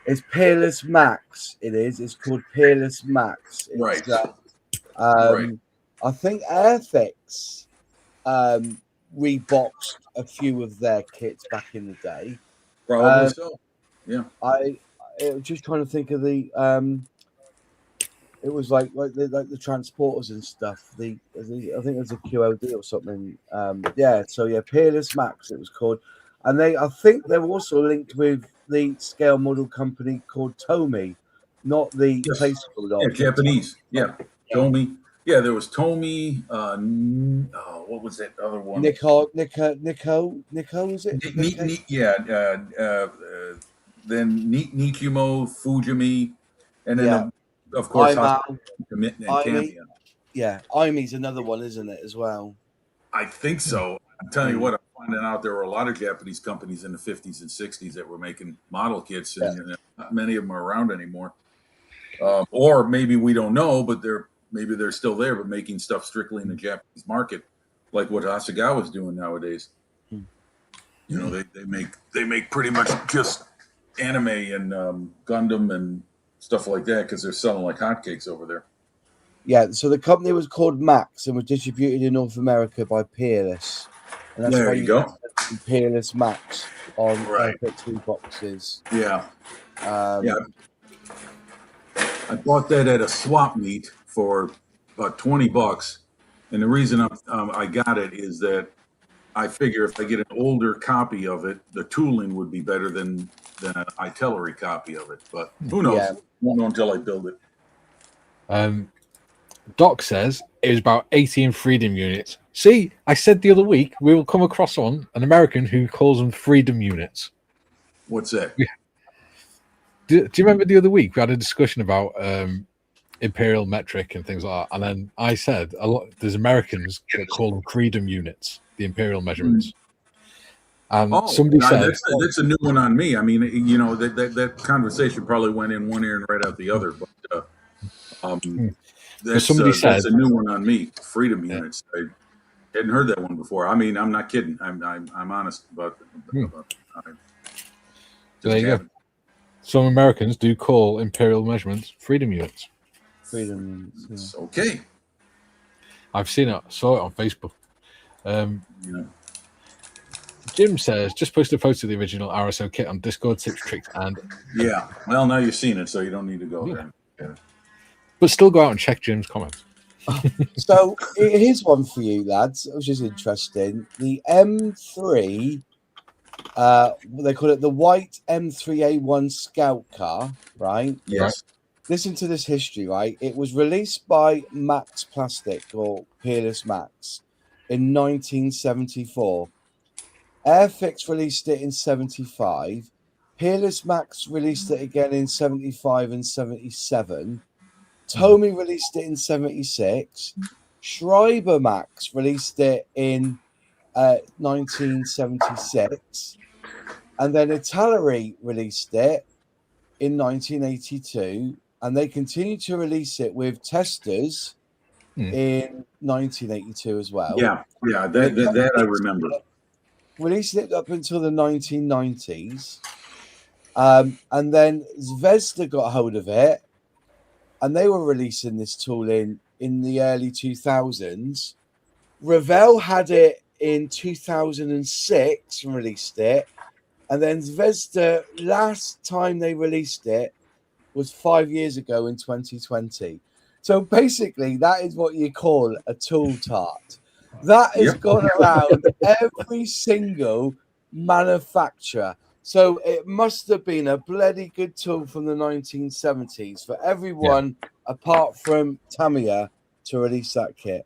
It's Peerless Max. It is. It's called Peerless Max. It's, right. Right. I think Airfix reboxed a few of their kits back in the day. Probably so. Yeah. I was just trying to think of the. It was like the transporters and stuff. I think it was a QOD or something. So Peerless Max it was called, and I think they were also linked with the scale model company called Tomy, not the placeholder. Yeah, Japanese. Yeah, Tomy. Yeah, there was Tomy. What was that other one? Nico, is it? Then Nikimo, Fujimi, and then of course Imi. Yeah, Imi's another one, isn't it, as well? I think so. I'm telling you what, I'm finding out there were a lot of Japanese companies in the 50s and 60s that were making model kits, and not many of them are around anymore. Or maybe we don't know, but maybe they're still there, but making stuff strictly in the Japanese market, like what Hasegawa's doing nowadays. You know, they make pretty much just anime and Gundam and stuff like that, because they're selling like hotcakes over there. Yeah, so the company was called Max and was distributed in North America by Peerless. And that's there you go. Peerless Max on Airfix boxes. Yeah. I bought that at a swap meet for about $20, and the reason I got it is that I figure if I get an older copy of it, the tooling would be better than an artillery copy of it. But who knows? Yeah. Won't know until I build it. Doc says it was about 18 Freedom units. See, I said the other week we will come across an American who calls them Freedom units. What's that? Do you remember the other week we had a discussion about imperial metric and things like that? And then I said there's Americans that call them Freedom units, the imperial measurements. And somebody said that's a new one on me. I mean, you know, that conversation probably went in one ear and right out the other. But that's a new one on me. Freedom units. I hadn't heard that one before. I mean, I'm not kidding. I'm honest about it. There you go. Some Americans do call imperial measurements Freedom units. Freedom units. Okay. I've seen it. Saw it on Facebook. Jim says, just posted a photo of the original RSO kit on Discord, tips, tricks, and... Yeah. Well, now you've seen it, so you don't need to go there. Yeah. But still go out and check Jim's comments. So here's one for you, lads, which is interesting. The M3, they call it the white M3A1 Scout car, right? Yes. Right. Listen to this history, right? It was released by Max Plastic, or Peerless Max, in 1974. Airfix released it in 75. Peerless Max released it again in 75 and 77. Tomy released it in 76. Schreiber Max released it in 1976. And then Artillery released it in 1982. And they continued to release it with testers in 1982 as well. Yeah, that I remember. releasing it up until the 1990s. And then Zvezda got hold of it, and they were releasing this tool in the early 2000s. Revell had it in 2006 and released it. And then Zvezda, last time they released it was 5 years ago in 2020. So basically, that is what you call a tool tart. That has gone around every single manufacturer. So it must have been a bloody good tool from the 1970s for everyone apart from Tamiya to release that kit.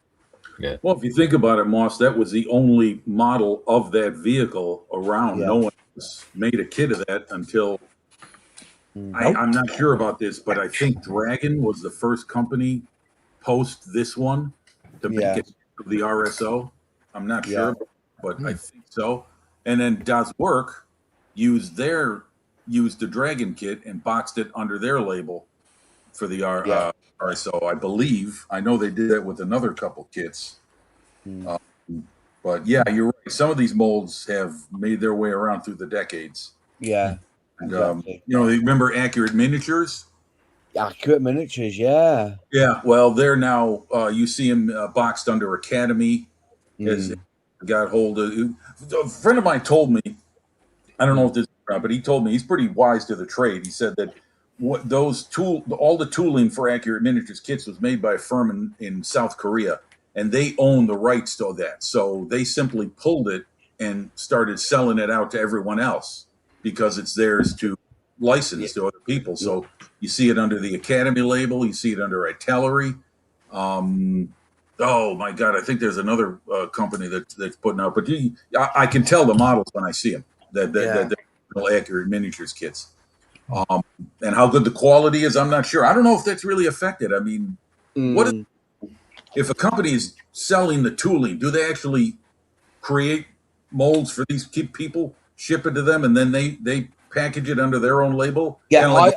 Yeah. Well, if you think about it, Moss, that was the only model of that vehicle around. No one has made a kit of that until I'm not sure about this, but I think Dragon was the first company post this one to make it the RSO. I'm not sure, but I think so. And then Das Work used the Dragon kit and boxed it under their label for the RSO, I believe. I know they did that with another couple kits. But yeah, you're right. Some of these molds have made their way around through the decades. Yeah. And, exactly. remember Accurate Miniatures? Accurate Miniatures, yeah. Yeah, well, they're now, you see them boxed under Academy. Has got hold of. A friend of mine told me, I don't know if this is right, but he told me he's pretty wise to the trade. He said that all the tooling for Accurate Miniatures kits was made by a firm in South Korea, and they own the rights to that. So they simply pulled it and started selling it out to everyone else because it's theirs to license to other people. So you see it under the Academy label, you see it under Artillery. Oh my God, I think there's another company that's putting out, but I can tell the models when I see them that they're Accurate Miniatures kits. And how good the quality is, I'm not sure. I don't know if that's really affected. I mean, if a company is selling the tooling, do they actually create molds for these people, ship it to them, and then they package it under their own label? Yeah,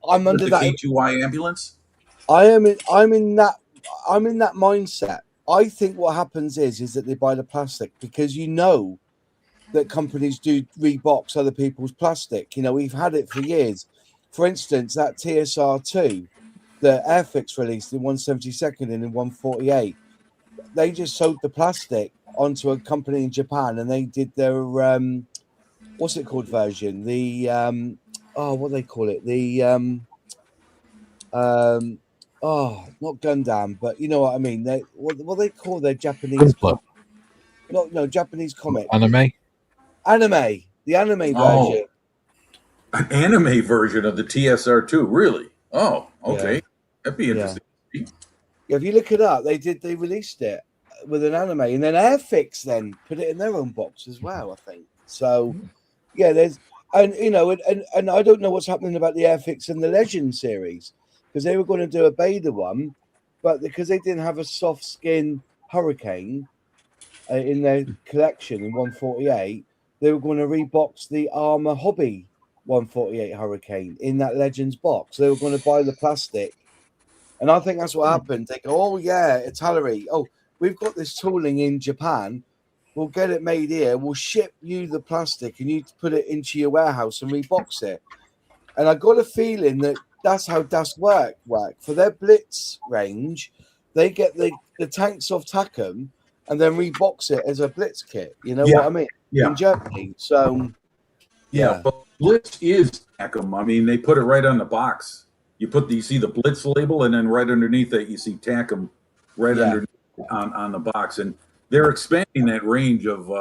I'm under that. K2Y ambulance. I'm in that mindset. I think what happens is that they buy the plastic because that companies do rebox other people's plastic. We've had it for years. For instance, that TSR2, the Airfix released in 172nd and in 148, they just sold the plastic onto a company in Japan, and they did their what's it called version? The what do they call it? The not Gundam, but you know what I mean. They what they call their Japanese Japanese comic Anime, the anime version. An anime version of the TSR2, really? Oh, okay, that'd be interesting. Yeah, if you look it up, they released it with an anime, and then Airfix then put it in their own box as well, I think. So there's and I don't know what's happening about the Airfix and the Legend series, because they were going to do a beta one, but because they didn't have a soft skin Hurricane in their collection in 148, they were going to rebox the Armour Hobby 148 Hurricane in that Legends box. They were going to buy the plastic, and I think that's what happened. They go, oh yeah, artillery. Oh, we've got this tooling in Japan. We'll get it made here. We'll ship you the plastic, and you put it into your warehouse and rebox it. And I got a feeling that that's how Das work. For their Blitz range, they get the tanks off Takum and then rebox it as a Blitz kit. You know what I mean? Yeah. In Germany. So but Blitz is Takum. I mean, they put it right on the box. You see the Blitz label, and then right underneath it, you see Takum underneath on the box. And they're expanding that range of,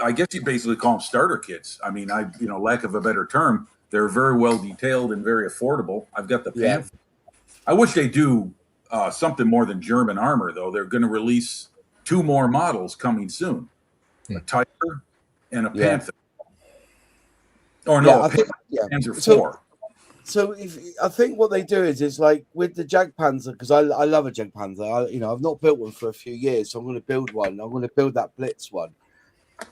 I guess you basically call them starter kits. I mean, lack of a better term, they're very well detailed and very affordable. I've got the pamphlet. I wish they do something more than German armor, though. They're going to release 2 more models coming soon, a Tiger and a Panther. Or no, a Panzer IV. So I think what they do is like with the Jagdpanzer, because I love a Jagdpanzer. I've not built one for a few years, so I'm going to build one. I'm going to build that Blitz one.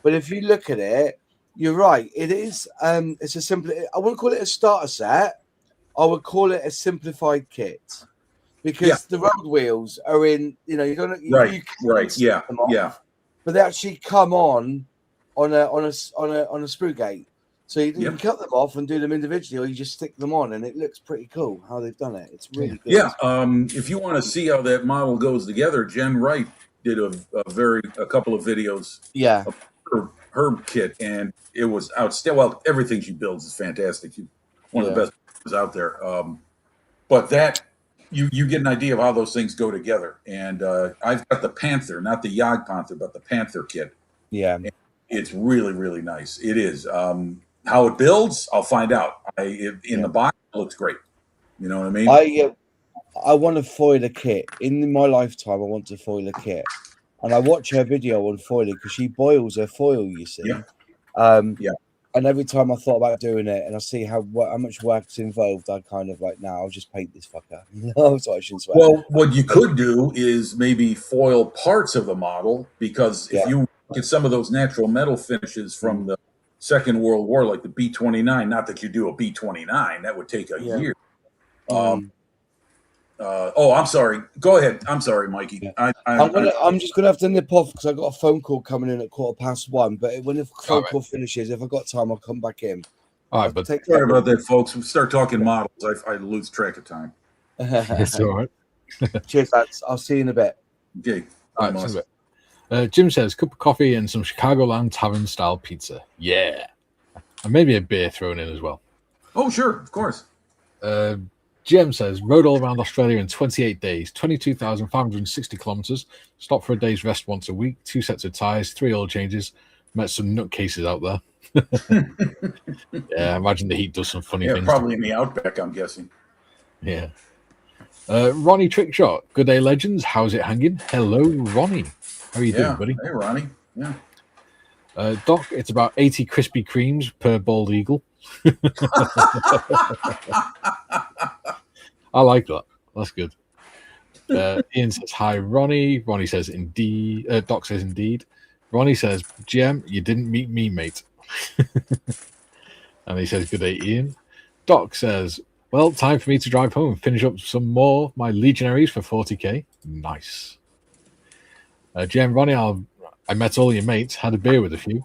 But if you look at it, you're right. It is. It's a simple. I wouldn't call it a starter set. I would call it a simplified kit, because the road wheels are in. You're gonna right. Yeah. But they actually come on on a sprue gate. So you can cut them off and do them individually, or you just stick them on, and it looks pretty cool how they've done it. It's really good. Yeah. If you want to see how that model goes together, Jen Wright did a couple of videos. Yeah. Of her kit, and it was outstanding. Well, everything she builds is fantastic. She's one of the best out there. But that you get an idea of how those things go together. And I've got the Panther, not the Jagdpanther, but the Panther kit. Yeah. And it's really, really nice. It is. How it builds, I'll find out. In the box, it looks great. You know what I mean? I want to foil a kit. In my lifetime, I want to foil a kit. And I watch her video on foiling because she boils her foil, you see. Yeah. And every time I thought about doing it and I see how much work's involved, I kind of like, I'll just paint this fucker. So I shouldn't swear. Well, what you could do is maybe foil parts of the model, because if you get some of those natural metal finishes from the Second World War, like the B-29, not that you do a B-29, that would take a year. I'm sorry. Go ahead. I'm sorry, Mikey. Yeah. I'm just gonna have to nip off because I got a phone call coming in at 1:15. But when the phone call finishes, if I got time, I'll come back in. All right, but sorry about that, folks. We start talking models. I lose track of time. It's all right. Cheers, lads. I'll see you in a bit. Okay. All right, Jim says, cup of coffee and some Chicagoland tavern style pizza. Yeah. And maybe a beer thrown in as well. Oh, sure. Of course. Jim says, rode all around Australia in 28 days, 22,560 kilometers, stopped for a day's rest once a week, 2 sets of tires, 3 oil changes, met some nutcases out there. Yeah, I imagine the heat does some funny things. Probably in the outback, I'm guessing. Yeah. Ronnie Trickshot, good day, legends. How's it hanging? Hello, Ronnie. How are you doing, buddy? Hey, Ronnie. Yeah. Doc, it's about 80 Krispy Kremes per bald eagle. I like that. That's good. Ian says, hi, Ronnie. Ronnie says, indeed. Doc says, indeed. Ronnie says, GM, you didn't meet me, mate. And he says, good day, Ian. Doc says, well, time for me to drive home and finish up some more of my Legionaries for 40k. Nice. GM, Ronnie, I met all your mates, had a beer with a few.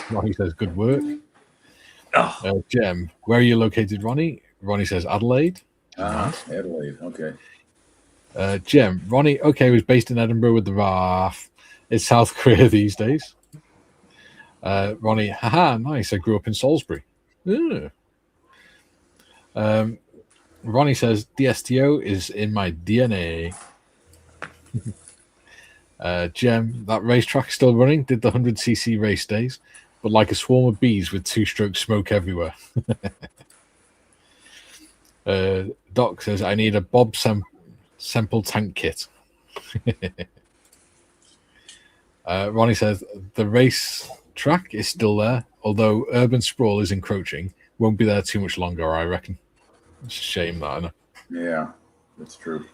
Ronnie says, good work. GM, where are you located, Ronnie? Ronnie says, Adelaide. Adelaide, okay. Jim, Ronnie, okay, was based in Edinburgh with the RAF. It's South Korea these days. Ronnie, haha, nice. I grew up in Salisbury. Ronnie says, DSTO is in my DNA. Jem, that racetrack is still running. Did the 100cc race days, but like a swarm of bees with 2-stroke smoke everywhere. Doc says, I need a Bob Semple tank kit. Ronnie says, the race track is still there, although urban sprawl is encroaching. Won't be there too much longer, I reckon. It's a shame that, I know. Yeah, that's true.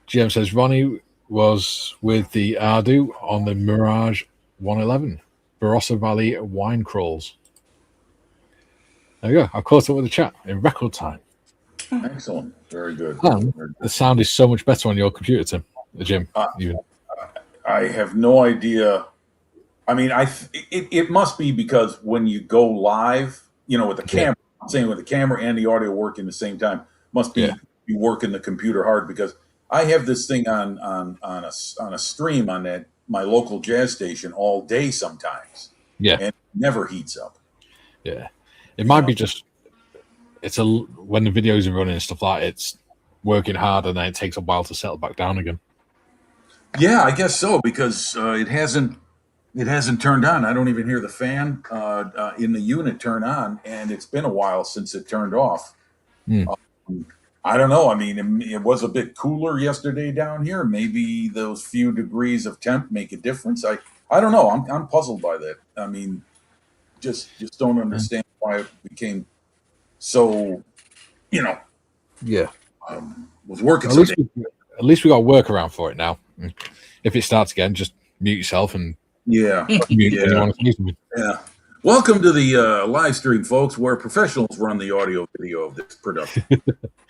Jim says, Ronnie was with the Ardu on the Mirage 111, Barossa Valley wine crawls. There you go. I caught up with the chat in record time. Excellent. Very good. The sound is so much better on your computer, Tim. Jim. I have no idea. I mean, it must be because when you go live, with the camera, I'm saying with the camera and the audio working at the same time, must be you working the computer hard, because I have this thing on a stream on my local jazz station all day sometimes. Yeah. And it never heats up. Yeah. It might be just when the videos are running and stuff like that, it's working hard and then it takes a while to settle back down again. Yeah, I guess so, because it hasn't turned on. I don't even hear the fan in the unit turn on, and it's been a while since it turned off. I don't know. I mean, it was a bit cooler yesterday down here. Maybe those few degrees of temp make a difference. I don't know. I'm puzzled by that. I mean, just don't understand why it became so, was working. At least we got a workaround for it now. If it starts again, just mute yourself and mute anyone who's listening. Yeah. Welcome to the live stream, folks, where professionals run the audio video of this production.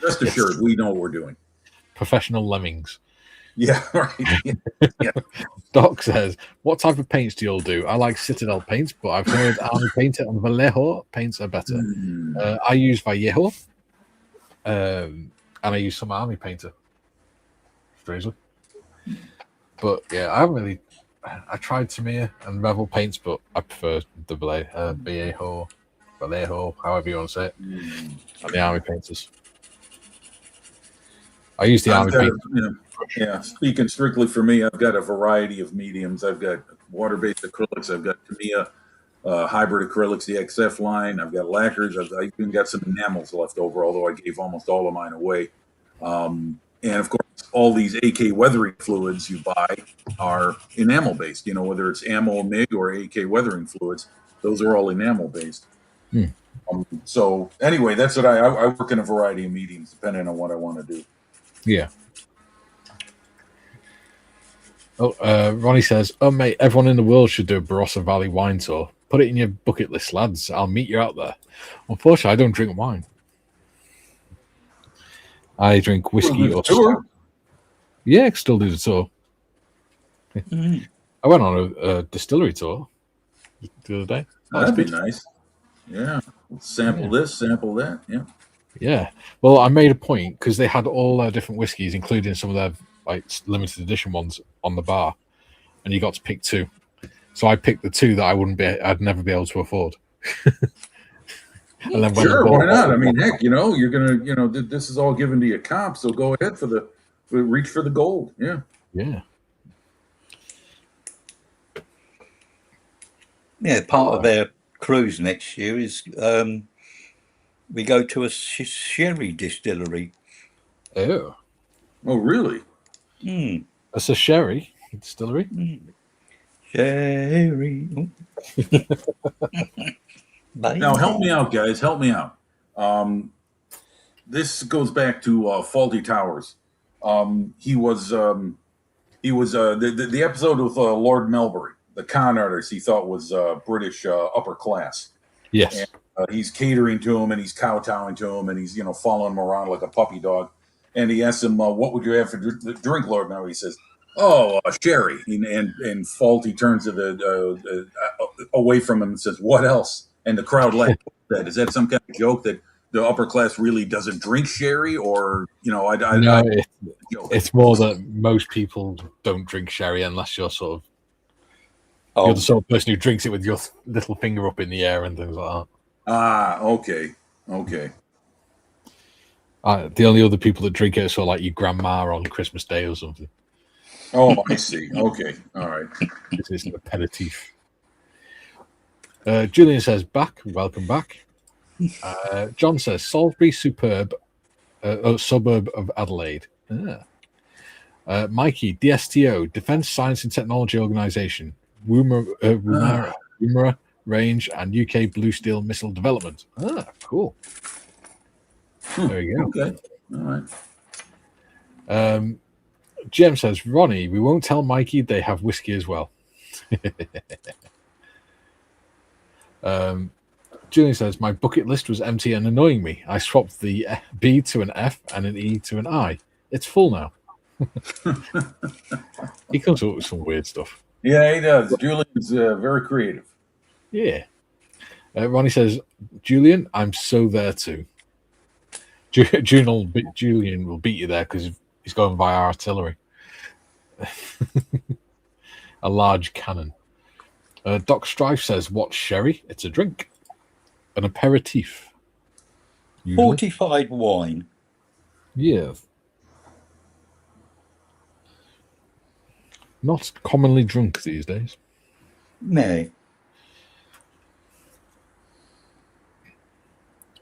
Rest assured, we know what we're doing. Professional lemmings. Yeah, right. Yeah. Doc says, what type of paints do you all do? I like Citadel paints, but I've heard Army Painter and Vallejo paints are better. I use Vallejo, and I use some Army Painter, strangely. But yeah, I haven't really. I tried Tamiya and Revel paints, but I prefer the Vallejo, however you want to say it, and the Army Painters. I use the Army Painter. Yeah, speaking strictly for me, I've got a variety of mediums. I've got water-based acrylics. I've got Tamiya hybrid acrylics, the XF line. I've got lacquers. I've even got some enamels left over, although I gave almost all of mine away. And of course, all these AK weathering fluids you buy are enamel-based. Whether it's ammo, MIG, or AK weathering fluids, those are all enamel-based. So anyway, that's what I work in a variety of mediums, depending on what I want to do. Yeah. Oh, Ronnie says, "Oh mate, everyone in the world should do a Barossa Valley wine tour. Put it in your bucket list, lads. I'll meet you out there." Unfortunately, I don't drink wine. I drink whiskey or stout. Yeah, I can still do the tour. I went on a distillery tour the other day. That'd be nice. Yeah, sample this, sample that. Yeah. Yeah. Well, I made a point because they had all their different whiskies, including some of their like limited edition ones on the bar, and you got to pick two. So I picked the two that I'd never be able to afford. And then sure, why not? I mean, heck, you're gonna, this is all given to your comp, so go ahead reach for the gold. Yeah. Yeah. Yeah, part of their cruise next year is we go to a sherry distillery. Oh. Oh, really? That's a sherry distillery. Sherry. Now, help me out, guys. Help me out. This goes back to Faulty Towers. He was the episode with Lord Melbury, the con artist he thought was British upper class. Yes. And, he's catering to him and he's kowtowing to him and he's following him around like a puppy dog. And he asks him, "What would you have for drink, Lord Melbury?" He says, "Oh, sherry." And Faulty turns to the away from him and says, "What else?" And the crowd laughed. Is that some kind of joke that the upper class really doesn't drink sherry, or it's more that most people don't drink sherry unless you're sort of you're the sort of person who drinks it with your little finger up in the air and things like that. Ah, okay. The only other people that drink it are sort of like your grandma on Christmas Day or something. Oh, I see. Okay, all right. This is an aperitif. Julian says, welcome back. John says, Salisbury suburb of Adelaide. Mikey, DSTO, Defence Science and Technology Organisation, Woomera Range, and UK Blue Steel Missile Development. Cool. There you go. Okay, all right. Jim says, Ronnie, we won't tell Mikey they have whiskey as well. Julian says, my bucket list was empty and annoying me. I swapped the B to an F and an E to an I. It's full now. He comes up with some weird stuff. Yeah, he does. Julian's very creative. Yeah. Ronnie says, Julian, I'm so there too. Julian will beat you there because he's going by artillery. A large cannon. Doc Strife says, what's sherry? It's a drink. An aperitif. Usually. Fortified wine. Yeah. Not commonly drunk these days. No.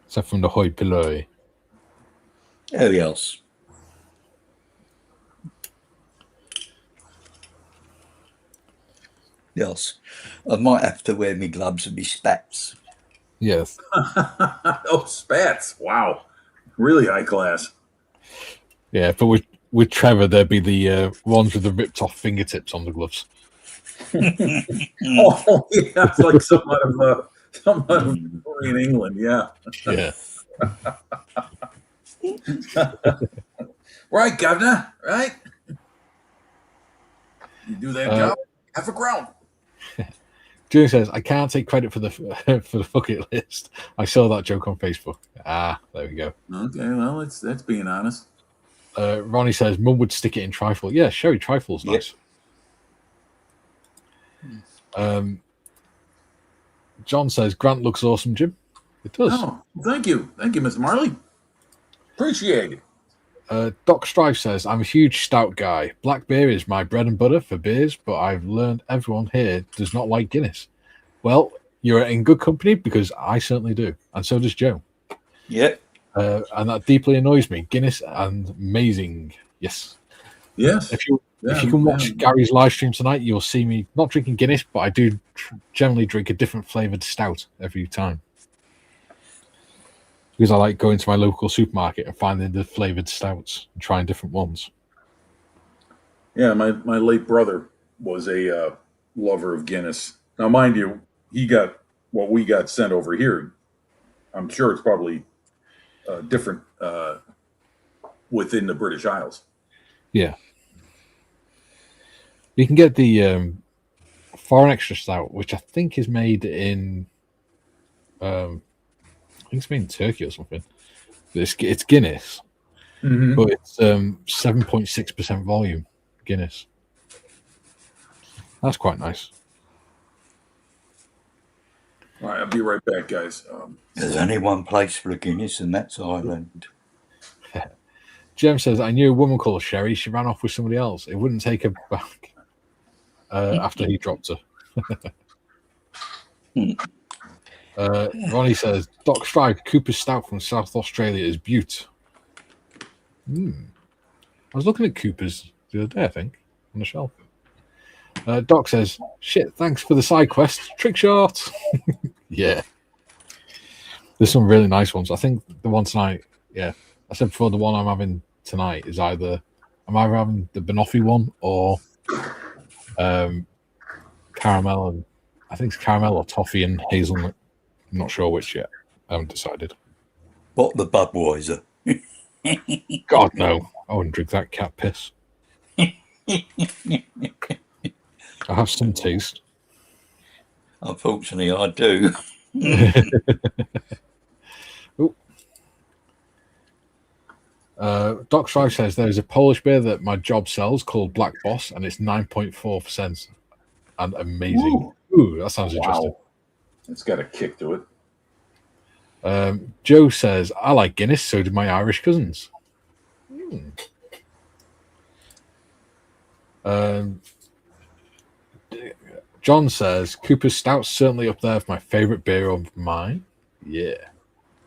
Except from the hoi polloi. Oh, yes. Yes. I might have to wear my gloves and my spats. Yes. Oh, spats. Wow. Really high class. Yeah, but with Trevor, there'd be the ones with the ripped off fingertips on the gloves. Oh, yeah. It's like some out of in England. Yeah. Yeah. Right, Governor. Right. You do that job, half a crown. Julian says, I can't take credit for the for the bucket list. I saw that joke on Facebook. Ah, there we go. Okay, well, that's being honest. Ronnie says, Mum would stick it in trifle. Yeah, sherry trifle's nice. John says, Grant looks awesome, Jim. It does. Oh, thank you. Thank you, Mr. Marley. Appreciate it. Doc Strife says, I'm a huge stout guy. Black beer is my bread and butter for beers, but I've learned everyone here does not like Guinness. Well, you're in good company because I certainly do. And so does Joe. Yeah. And that deeply annoys me. Guinness and amazing. Yes. Yes. If you can watch Gary's live stream tonight, you'll see me not drinking Guinness, but I do generally drink a different flavored stout every time. Because I like going to my local supermarket and finding the flavored stouts and trying different ones. Yeah, my late brother was a lover of Guinness. Now, mind you, he got what we got sent over here. I'm sure it's probably different within the British Isles. Yeah. You can get the foreign extra stout, which I think is made in... I think it's made in Turkey or something. It's Guinness, but it's 7.6% volume Guinness. That's quite nice. All right, I'll be right back, guys. There's only one place for a Guinness, and that's Ireland. Jem says, I knew a woman called Sherry. She ran off with somebody else. It wouldn't take her back after he dropped her. Ronnie says, Doc Strike Cooper Stout from South Australia is beaut. I was looking at Cooper's the other day, I think, on the shelf. Doc says, shit, thanks for the side quest. Trick shot. Yeah. There's some really nice ones. I think the one tonight, I said before, the one I'm having tonight is I'm either having the banoffee one or caramel, and I think it's caramel or toffee and hazelnut. I'm not sure which yet. I haven't decided. What, the Budweiser? God, no. I wouldn't drink that cat piss. I have some taste. Unfortunately, I do. Doc Strive says there's a Polish beer that my job sells called Black Boss, and it's 9.4% and amazing. Ooh, that sounds interesting. It's got a kick to it. Joe says, I like Guinness, so do my Irish cousins. John says, Cooper's Stout's certainly up there for my favourite beer of mine. Yeah.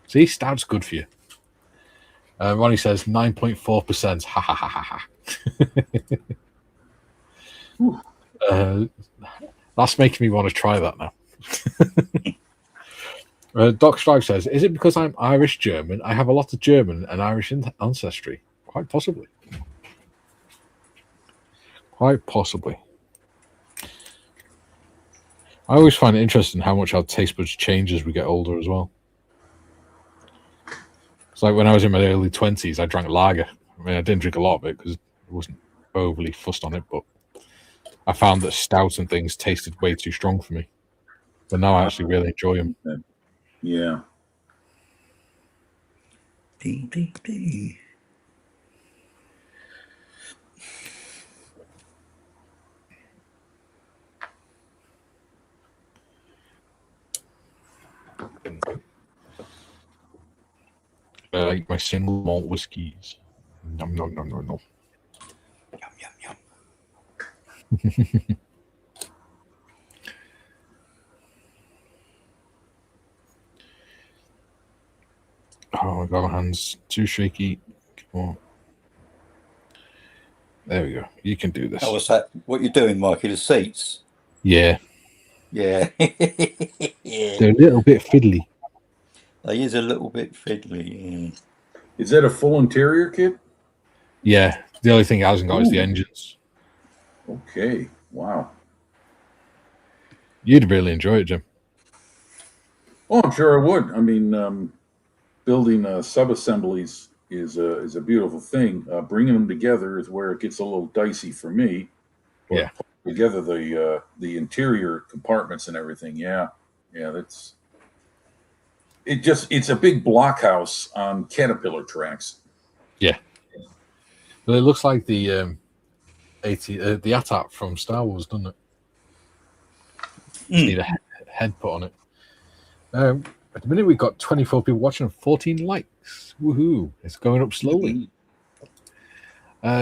See, Stout's good for you. Ronnie says 9.4%. Ha ha ha ha ha. That's making me want to try that now. Doc Strive says, is it because I'm Irish German? I have a lot of German and Irish ancestry. Quite possibly. Quite possibly. I always find it interesting how much our taste buds change as we get older as well. It's like when I was in my early 20s, I drank lager. I mean, I didn't drink a lot of it because I wasn't overly fussed on it, but I found that stouts and things tasted way too strong for me. But now I actually really enjoy them. Yeah. Dee. I like my single malt whiskies. Nom nom nom nom nom. Yum yum yum. Oh my god, my hand's too shaky. Come on. There we go. You can do this. How was that? What you doing, Mikey? The seats? Yeah. Yeah. They're a little bit fiddly. They is a little bit fiddly. Yeah. Is that a full interior kit? Yeah. The only thing it hasn't got is the engines. Okay. Wow. You'd really enjoy it, Jim. Oh, I'm sure I would. I mean, building sub-assemblies is a beautiful thing. Bringing them together is where it gets a little dicey for me. Yeah. Put together the interior compartments and everything. Yeah. It's a big blockhouse on Caterpillar tracks. Yeah. Well, it looks like the the AT-AT from Star Wars, doesn't it? Just need a head put on it. At the minute, we've got 24 people watching and 14 likes. Woohoo! It's going up slowly.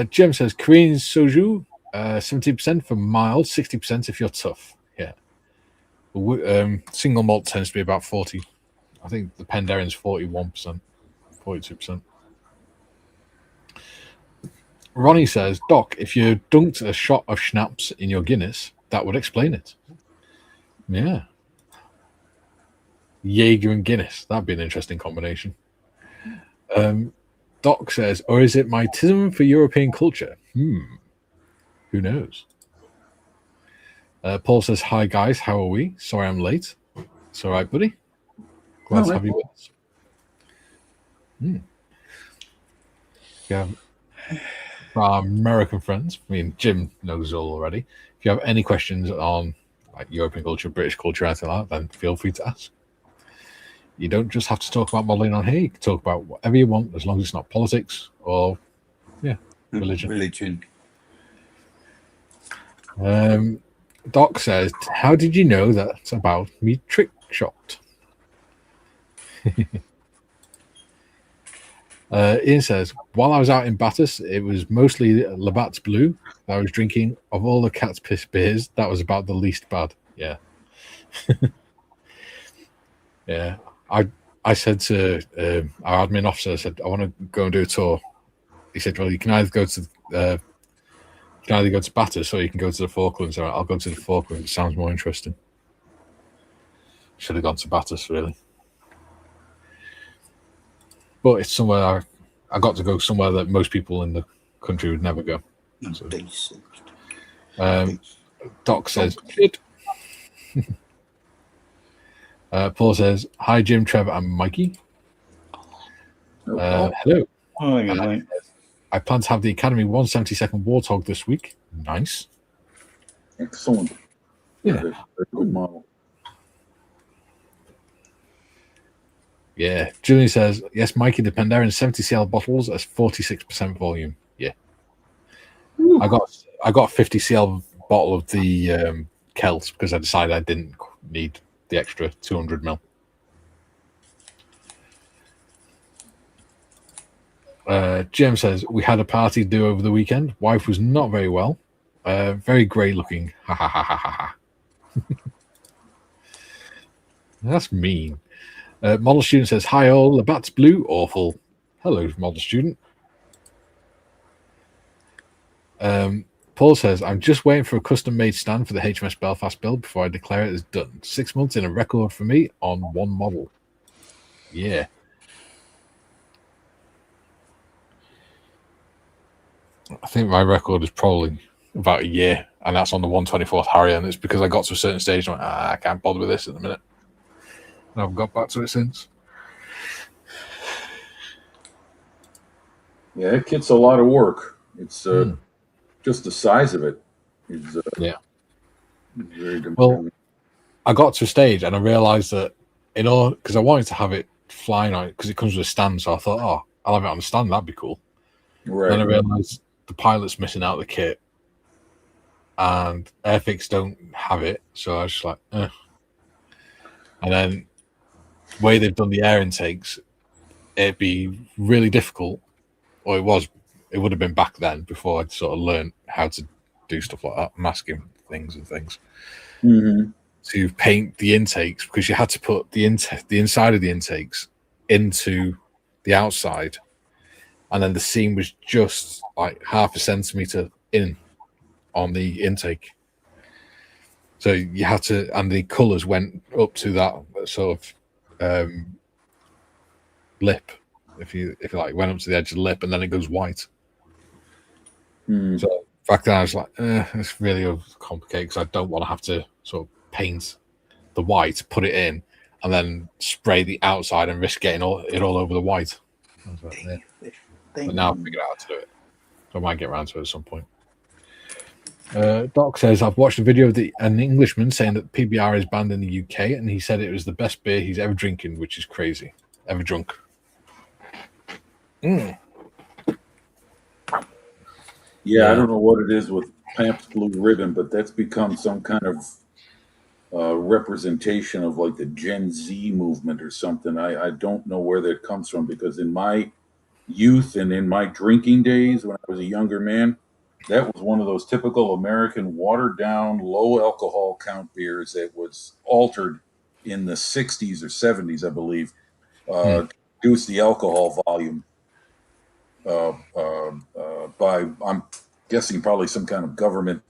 Jim says Korean soju, 70% for mild, 60% if you're tough. Yeah. Single malt tends to be about 40. I think the Panderin's 41%, 42%. Ronnie says, Doc, if you dunked a shot of schnapps in your Guinness, that would explain it. Yeah. Jaeger and Guinness. That'd be an interesting combination. Doc says, or is it my tism for European culture? Who knows? Paul says, hi guys, how are we? Sorry I'm late. It's all right, buddy. Glad to have you with us. Yeah. For our American friends, I mean, Jim knows all already. If you have any questions on like European culture, British culture, anything like that, then feel free to ask. You don't just have to talk about modelling on here. You can talk about whatever you want, as long as it's not politics or, religion. Doc says, how did you know that's about me trick shot? Ian says, while I was out in Battus, it was mostly Labatt's Blue that I was drinking. Of all the cat's piss beers, that was about the least bad. Yeah. Yeah. I said to our admin officer, I said, I want to go and do a tour. He said, well, you can either go to Battus or you can go to the Falklands. I'll go to the Falklands. It sounds more interesting. Should have gone to Battus, really. But it's somewhere I got to go somewhere that most people in the country would never go. So, Doc says, shit. Paul says, hi, Jim, Trevor, and Mikey. Hello. Hi, I plan to have the Academy 172nd Warthog this week. Nice. Excellent. Yeah. Very good model. Yeah. Julian says, yes, Mikey, the Pandaren 70cl bottles as 46% volume. Yeah. Ooh. I got a 50cl bottle of the Kelt because I decided I didn't need the extra 200 ml. Jim says, we had a party to do over the weekend. Wife was not very well. Very grey looking. Ha ha ha ha ha. That's mean. Model student says, hi all, the bat's blue, awful. Hello, model student. Paul says, I'm just waiting for a custom-made stand for the HMS Belfast build before I declare it as done. 6 months in a record for me on one model. Yeah. I think my record is probably about a year, and that's on the 124th Harrier, and it's because I got to a certain stage and went, I can't bother with this at the minute. And I've got back to it since. Yeah, it kit's a lot of work. It's just the size of it is very demanding. Well, I got to a stage and I realized that because I wanted to have it flying on it because it comes with a stand, so I thought, I'll have it on the stand, that'd be cool. Right. Then I realized the pilot's missing out the kit and Airfix don't have it, so I was just like, And then the way they've done the air intakes, it'd be really difficult, or it would have been back then before I'd sort of learned how to do stuff like that, masking things and things. Mm-hmm. To paint the intakes, because you had to put the inside of the intakes into the outside, and then the seam was just like 0.5 centimeter in on the intake. So you had to, and the colours went up to that sort of lip. If you like went up to the edge of the lip, and then it goes white. So back then I was like, it's really complicated because I don't want to have to sort of paint the white, put it in, and then spray the outside and risk getting it all over the white. I was like, But now I've figured out how to do it. So I might get around to it at some point. Doc says, I've watched a video of an Englishman saying that PBR is banned in the UK, and he said it was the best beer he's ever drinking, which is crazy. Ever drunk. Yeah, I don't know what it is with Pabst Blue Ribbon, but that's become some kind of representation of like the Gen Z movement or something. I don't know where that comes from, because in my youth and in my drinking days when I was a younger man, that was one of those typical American watered down, low alcohol count beers that was altered in the 60s or 70s, I believe, to reduce the alcohol volume by, I'm guessing, probably some kind of government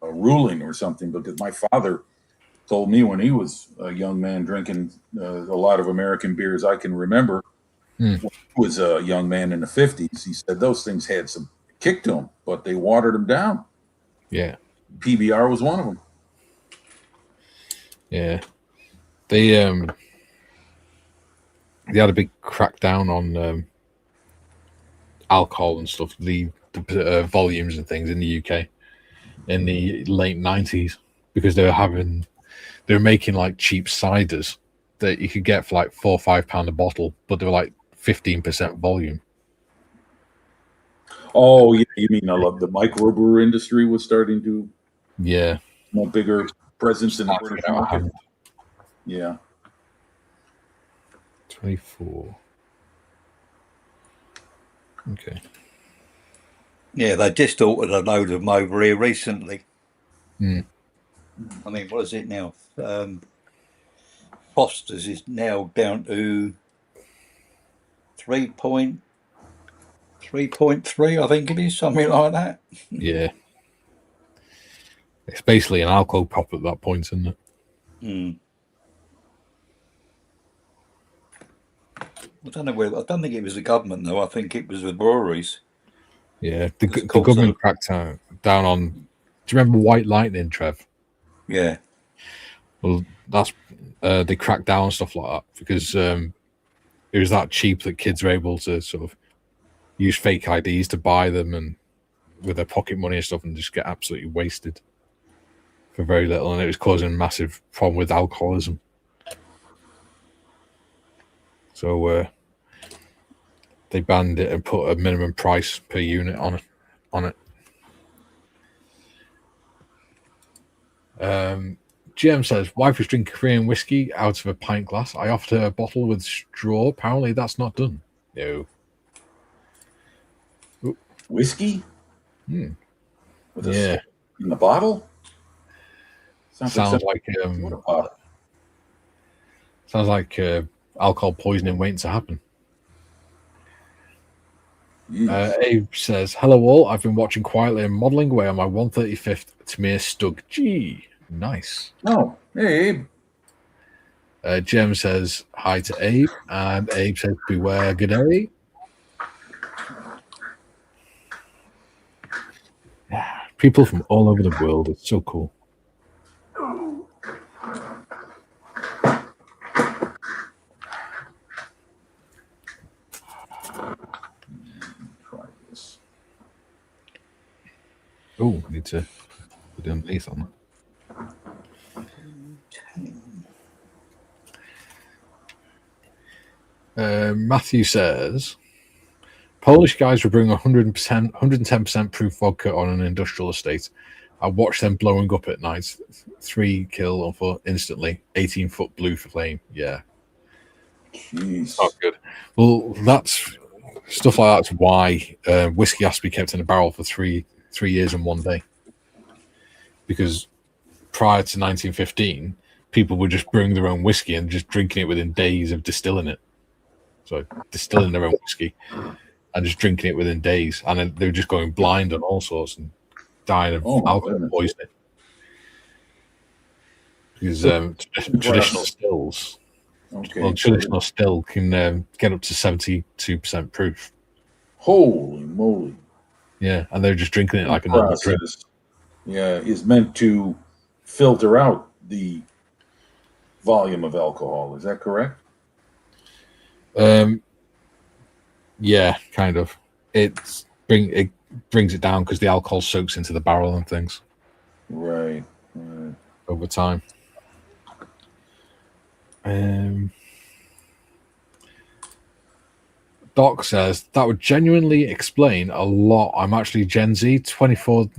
ruling or something, because my father told me when he was a young man drinking a lot of American beers I can remember, when he was a young man in the 50s, he said those things had some kick to them, but they watered them down. Yeah. PBR was one of them. Yeah. They had a big crackdown on alcohol and stuff, the volumes and things in the UK in the late 90s, because they were making like cheap ciders that you could get for like £4 or £5 a bottle, but they were like 15% volume. Oh, yeah, you mean the microbrewer industry was starting to more bigger presence in the British market? Yeah. 24. Okay. Yeah, they just ordered a load of them over here recently. I mean, what is it now? Foster's is now down to 3.3, I think it is, something like that. Yeah. It's basically an alcohol prop at that point, isn't it? I don't think it was the government, though. I think it was the breweries. Yeah, the government cracked down on. Do you remember White Lightning, Trev? Yeah. Well, that's they cracked down on stuff like that because it was that cheap that kids were able to sort of use fake IDs to buy them and with their pocket money and stuff, and just get absolutely wasted for very little, and it was causing a massive problem with alcoholism. So they banned it and put a minimum price per unit on it. GM says, wife was drinking Korean whiskey out of a pint glass. I offered her a bottle with straw. Apparently that's not done. No. Ooh. Whiskey? With in the bottle? Sounds like alcohol poisoning waiting to happen. Abe says, hello all, I've been watching quietly and modelling away on my 135th Tamir Stug. Gee, nice. Oh, hey Abe. Jem says hi to Abe, and Abe says beware good day. People from all over the world, it's so cool. Oh, need to put the underneath on that. Matthew says, Polish guys were bringing 110% proof vodka on an industrial estate. I watched them blowing up at night. 3 kill on foot instantly. 18-foot blue flame. Yeah. Jeez. Not good. Well, that's stuff like that's why whiskey has to be kept in a barrel for 3 years and 1 day. Because prior to 1915, people were just brewing their own whiskey and just drinking it within days of distilling it. So distilling their own whiskey and just drinking it within days. And then they were just going blind on all sorts and dying of alcohol poisoning. Because traditional stills, traditional still can get up to 72% proof. Holy moly! Yeah, and they're just drinking it like a normal drink. Yeah, is meant to filter out the volume of alcohol. Is that correct? Yeah, kind of. It brings it down because the alcohol soaks into the barrel and things. Right. Over time. Doc says that would genuinely explain a lot. I'm actually Gen Z. 24 of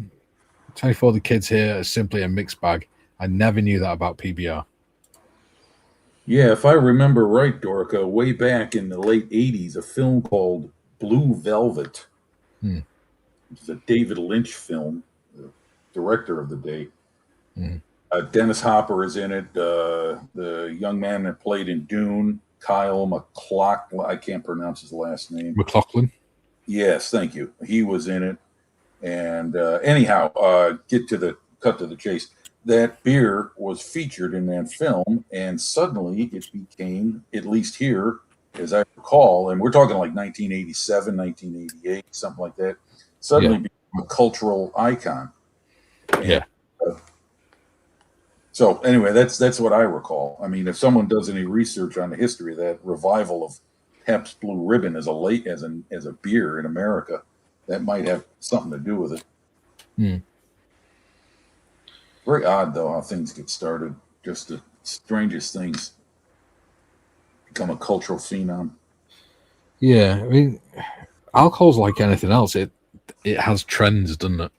the kids here are simply a mixed bag. I never knew that about PBR. Yeah, if I remember right, Dorka, way back in the late 80s, a film called Blue Velvet, which is a David Lynch film, the director of the day. Dennis Hopper is in it. The young man that played in Dune, Kyle MacLachlan, I can't pronounce his last name. McLaughlin? Yes, thank you. He was in it. And anyhow, cut to the chase. That beer was featured in that film, and suddenly it became, at least here, as I recall, and we're talking like 1987, 1988, something like that, suddenly became a cultural icon. Yeah. So anyway, that's what I recall. I mean, if someone does any research on the history of that revival of Pabst Blue Ribbon as a beer in America, that might have something to do with it. Very odd, though, how things get started. Just the strangest things become a cultural phenom. Yeah, I mean, alcohol's like anything else. It has trends, doesn't it?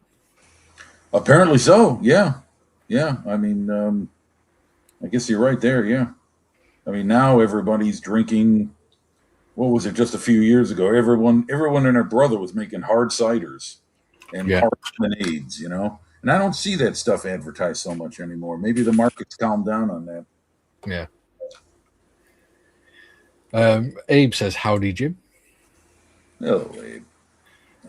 Apparently so. Yeah. I mean, I guess you're right there. Yeah. I mean, now everybody's drinking. What was it? Just a few years ago, everyone and their brother was making hard ciders and hard lemonades. And I don't see that stuff advertised so much anymore. Maybe the market's calmed down on that. Yeah. Abe says, howdy, Jim. Hello, Abe.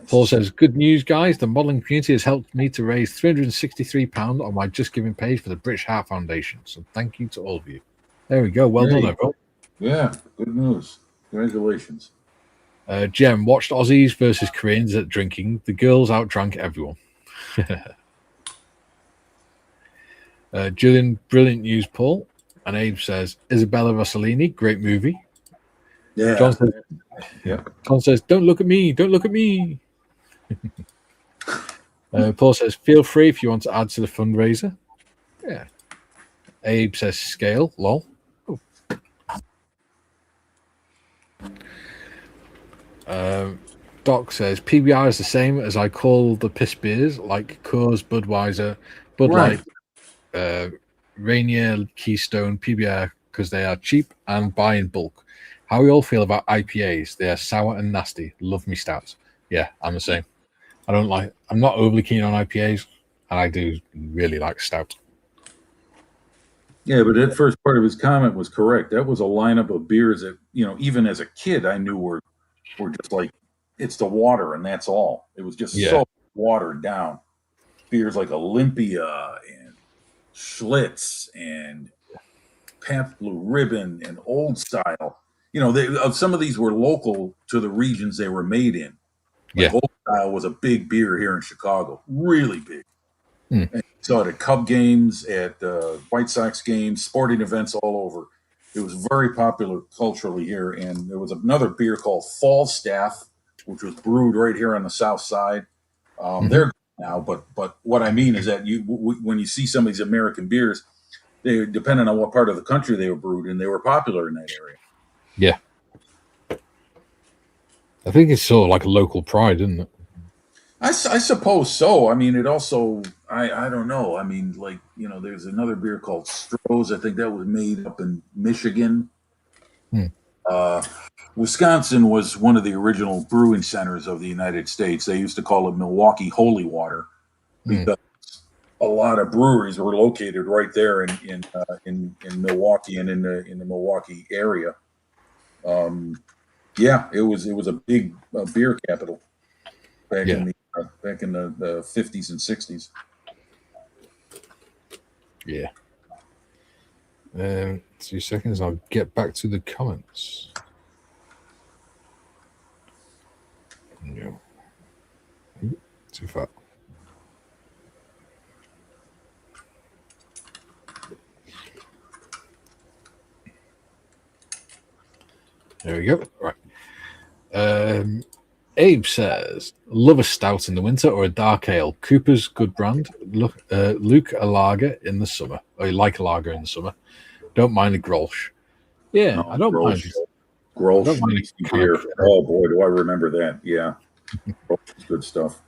Paul says, good news, guys. The modelling community has helped me to raise £363 on my Just Giving page for the British Heart Foundation. So thank you to all of you. There we go. Well done, everyone. Yeah, good news. Congratulations. Jem watched Aussies versus Koreans at drinking. The girls outdrank everyone. Julian, brilliant news, Paul. And Abe says, Isabella Rossellini, great movie. Yeah. John says, don't look at me. Don't look at me. Paul says, feel free if you want to add to the fundraiser. Yeah. Abe says, scale, lol. Doc says, PBR is the same as I call the piss beers, like Coors, Budweiser, Bud Light, Rainier, Keystone, PBR, because they are cheap and buy in bulk. How we all feel about IPAs? They are sour and nasty. Love me stouts. Yeah, I'm the same. I'm not overly keen on IPAs, and I do really like stout. Yeah, but that first part of his comment was correct. That was a lineup of beers that, even as a kid, I knew were just like, it's the water and that's all. It was just so watered down. Beers like Olympia and Schlitz and Pabst Blue Ribbon and Old Style. Some of these were local to the regions they were made in. Like Old Style was a big beer here in Chicago, really big. And you saw it at Cub games, at White Sox games, sporting events all over. It was very popular culturally here. And there was another beer called Falstaff, which was brewed right here on the South Side. They're now, but what I mean is that when you see some of these American beers, they depending on what part of the country they were brewed in, they were popular in that area. Yeah. I think it's sort of like a local pride, isn't it? I suppose so. I mean, it also, I don't know. I mean, like, there's another beer called Stroh's. I think that was made up in Michigan. Wisconsin was one of the original brewing centers of the United States. They used to call it Milwaukee Holy Water because a lot of breweries were located right there in Milwaukee and in the Milwaukee area. It was a big beer capital back in the 50s and 60s. Yeah. 2 seconds. I'll get back to the comments. No. Too far. There we go. Right. Abe says, love a stout in the winter or a dark ale. Cooper's good brand. Luke a lager in the summer. Or you like a lager in the summer. Don't mind a Grolsch. Yeah, No, I don't mind. Grolsch tasty beer. Oh boy, do I remember that? Yeah, Grolsch is good stuff.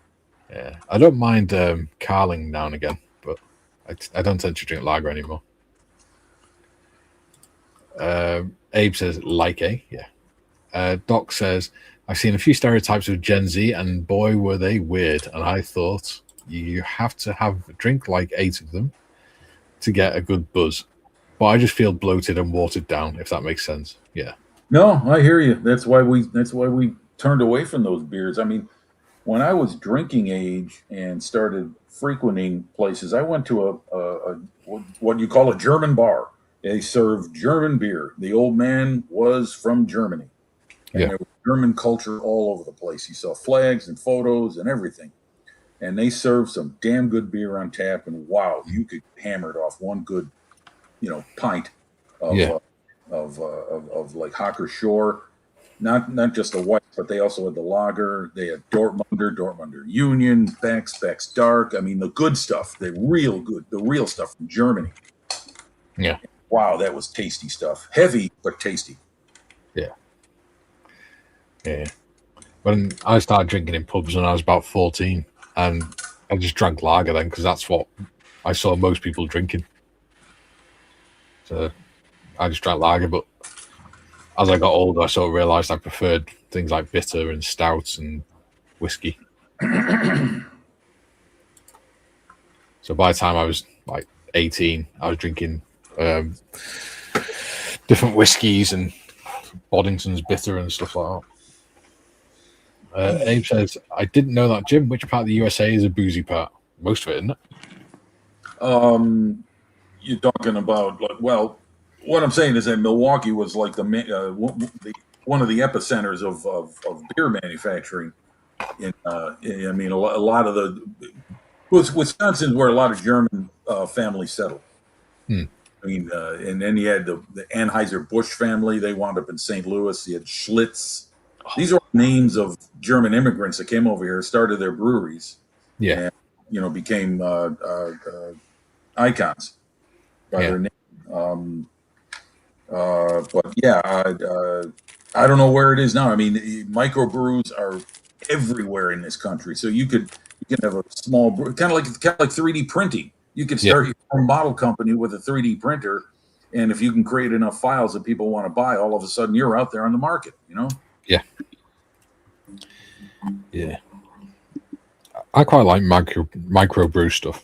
Yeah, I don't mind Carling now and again, but I don't tend to drink lager anymore. Abe says, like a, yeah. Doc says, I've seen a few stereotypes of Gen Z, and boy, were they weird. And I thought you have to have a drink like 8 of them to get a good buzz. But I just feel bloated and watered down, if that makes sense. Yeah. No, I hear you. That's why we turned away from those beers. I mean, when I was drinking age and started frequenting places, I went to a what you call a German bar. They served German beer. The old man was from Germany. And there was German culture all over the place. You saw flags and photos and everything. And they served some damn good beer on tap. And wow, you could hammer it off one good, pint of like Hocker Shore. Not just the white, but they also had the lager. They had Dortmunder Union, Beck's Dark. I mean, the good stuff, the real stuff from Germany. Yeah. Wow, that was tasty stuff. Heavy, but tasty. Yeah. Yeah. When I started drinking in pubs when I was about 14, and I just drank lager then because that's what I saw most people drinking. So I just drank lager, but as I got older, I sort of realised I preferred things like bitter and stouts and whiskey. So by the time I was like 18, I was drinking different whiskies and Boddington's bitter and stuff like that. Abe says, I didn't know that, Jim. Which part of the USA is a boozy part? Most of it, isn't it? You're talking about, what I'm saying is that Milwaukee was like one of the epicenters of beer manufacturing. I mean, a lot of Wisconsin's where a lot of German families settled. I mean, and then you had the Anheuser-Busch family. They wound up in St. Louis. You had Schlitz. These are names of German immigrants that came over here, started their breweries, and became icons by their name. But yeah, I don't know where it is now. I mean, microbrews are everywhere in this country. So you can have a small brew, kind of like 3D printing. You could start your own model company with a 3D printer, and if you can create enough files that people want to buy, all of a sudden you're out there on the market. Yeah. I quite like microbrew stuff.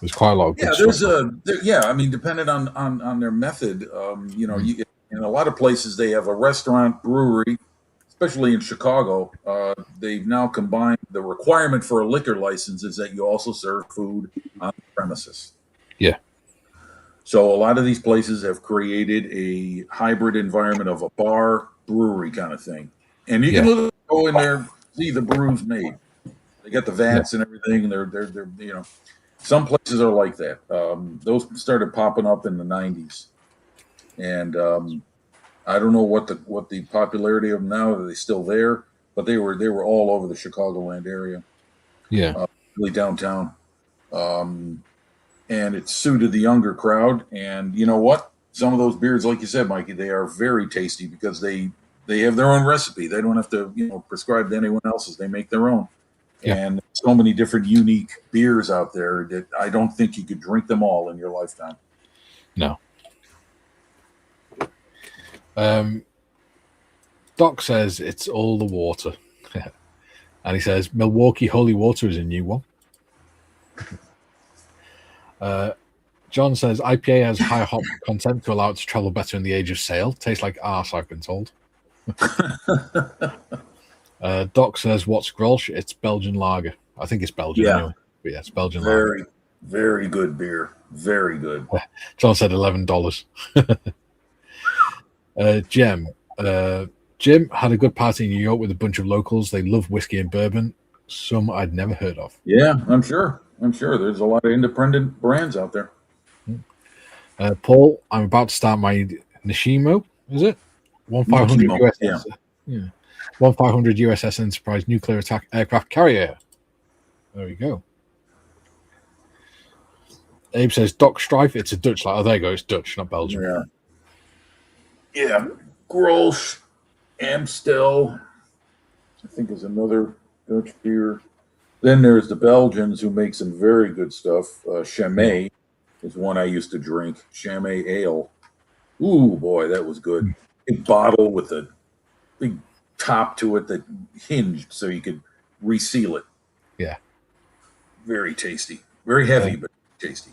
There's quite a lot of good stuff. I mean, depending on their method, in a lot of places they have a restaurant brewery, especially in Chicago. They've now combined the requirement for a liquor license is that you also serve food on the premises. Yeah. So a lot of these places have created a hybrid environment of a bar brewery kind of thing, and you can literally go in there, see the brews made. They got the vats and everything, and they're some places are like that. Those started popping up in the 90s, and I don't know what the popularity of them now. Are they still there? But they were all over the Chicagoland area. Yeah, really downtown, and it suited the younger crowd. And you know what? Some of those beers, like you said, Mikey, they are very tasty because they have their own recipe. They don't have to prescribe to anyone else's. They make their own. And so many different unique beers out there that I don't think you could drink them all in your lifetime. No. Doc says it's all the water. And he says Milwaukee Holy Water is a new one. John says IPA has higher hop content to allow it to travel better in the age of sail. Tastes like arse, I've been told. Doc says, what's Grolsch? It's Belgian lager. I think it's Belgian anyway. But yeah, it's Belgian lager. Very good beer. Very good. John said $11. Jim had a good party in New York with a bunch of locals. They love whiskey and bourbon. Some I'd never heard of. Yeah, I'm sure. There's a lot of independent brands out there. Paul, I'm about to start my Nishimo. Is it 1,500 US? Yeah. 1-500 USS Enterprise nuclear attack aircraft carrier. There we go. Abe says Doc Strife. It's a Dutch. Oh, there you go. It's Dutch, not Belgium. Yeah. Yeah. Grolsch, Amstel, I think is another Dutch beer. Then there's the Belgians who make some very good stuff. Chimay is one I used to drink. Chimay ale. Ooh, boy, that was good. Big bottle with a big top to it that hinged so you could reseal it. Yeah. Very tasty. Very heavy, but tasty.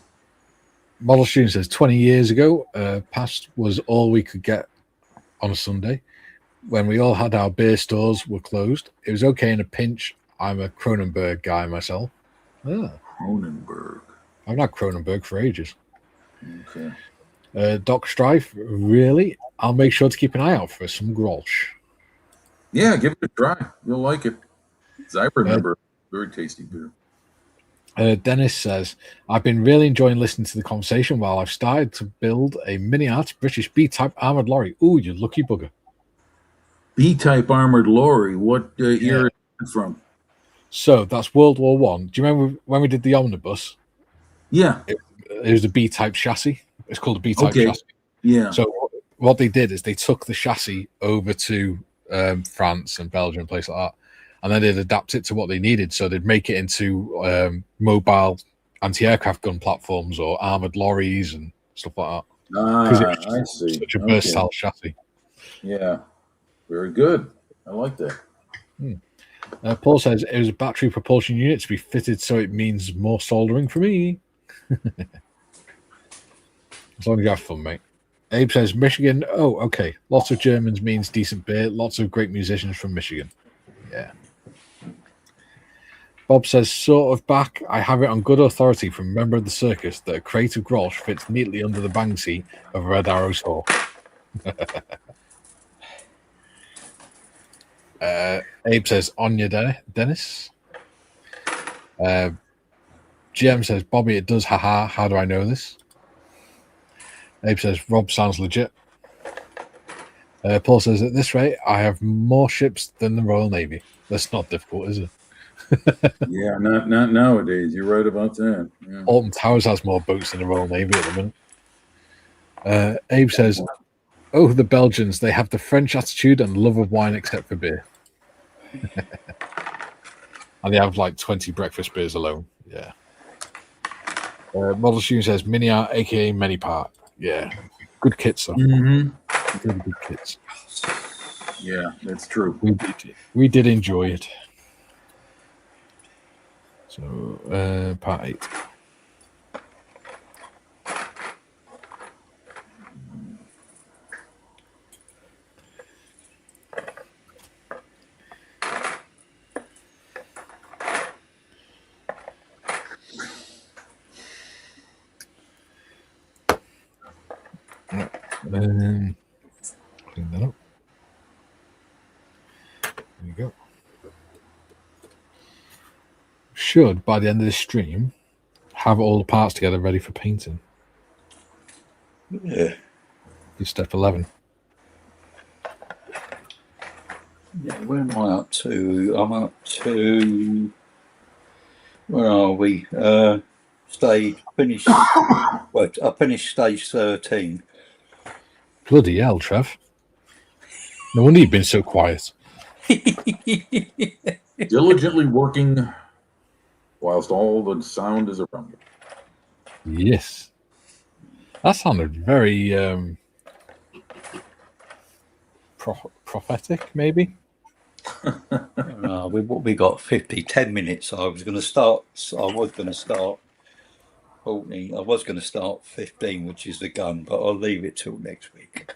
Model Student says 20 years ago, past was all we could get on a Sunday. When we all had our beer stores were closed. It was okay in a pinch. I'm a Kronenberg guy myself. Kronenberg. I've not Kronenberg for ages. Okay. Doc Strife, really? I'll make sure to keep an eye out for some Grolsch. Yeah, give it a try. You'll like it. As I remember, very tasty beer. Dennis says, I've been really enjoying listening to the conversation while I've started to build a mini-art British B-type armoured lorry. Ooh, you lucky bugger. B-type armored lorry. What year is it from? So that's World War One. Do you remember when we did the omnibus? Yeah. It was a B-type chassis. It's called a B-type chassis. Yeah. So what they did is they took the chassis over to France and Belgium and places like that, and then they'd adapt it to what they needed. So they'd make it into mobile anti-aircraft gun platforms or armored lorries and stuff like that. I see. Such a versatile chassis. Yeah. Very good. I like that. Paul says it was a battery propulsion unit to be fitted, so it means more soldering for me. As long as you have fun, mate. Abe says Michigan. Oh, okay. Lots of Germans means decent beer. Lots of great musicians from Michigan. Yeah. Bob says, sort of back. I have it on good authority from a member of the circus that a crate of Grolsch fits neatly under the bang seat of a Red Arrow's hawk. Abe says, on your Dennis. GM says, Bobby, it does. Haha. How do I know this? Abe says, Rob sounds legit. Paul says, at this rate, I have more ships than the Royal Navy. That's not difficult, is it? Yeah, not nowadays. You're right about that. Yeah. Alton Towers has more boats than the Royal Navy at the minute. Abe says, oh, the Belgians, they have the French attitude and love of wine except for beer. And they have like 20 breakfast beers alone. Yeah. Model Student says, Mini Art, aka Many Part. Yeah. Good kits, though. Really good kits. Yeah, that's true. We did enjoy it. So, part 8. Clean that up. There you go. Should, by the end of this stream, have all the parts together ready for painting. Yeah. It's step 11. Yeah, where am I up to? I'm up to... Where are we? Finished... Well, I finished stage 13. Bloody hell, Trev. No wonder you've been so quiet. Diligently working whilst all the sound is around you. Yes. That sounded very prophetic, maybe. We got 10 minutes. I was going to start 14. I was going to start 15, which is the gun, but I'll leave it till next week.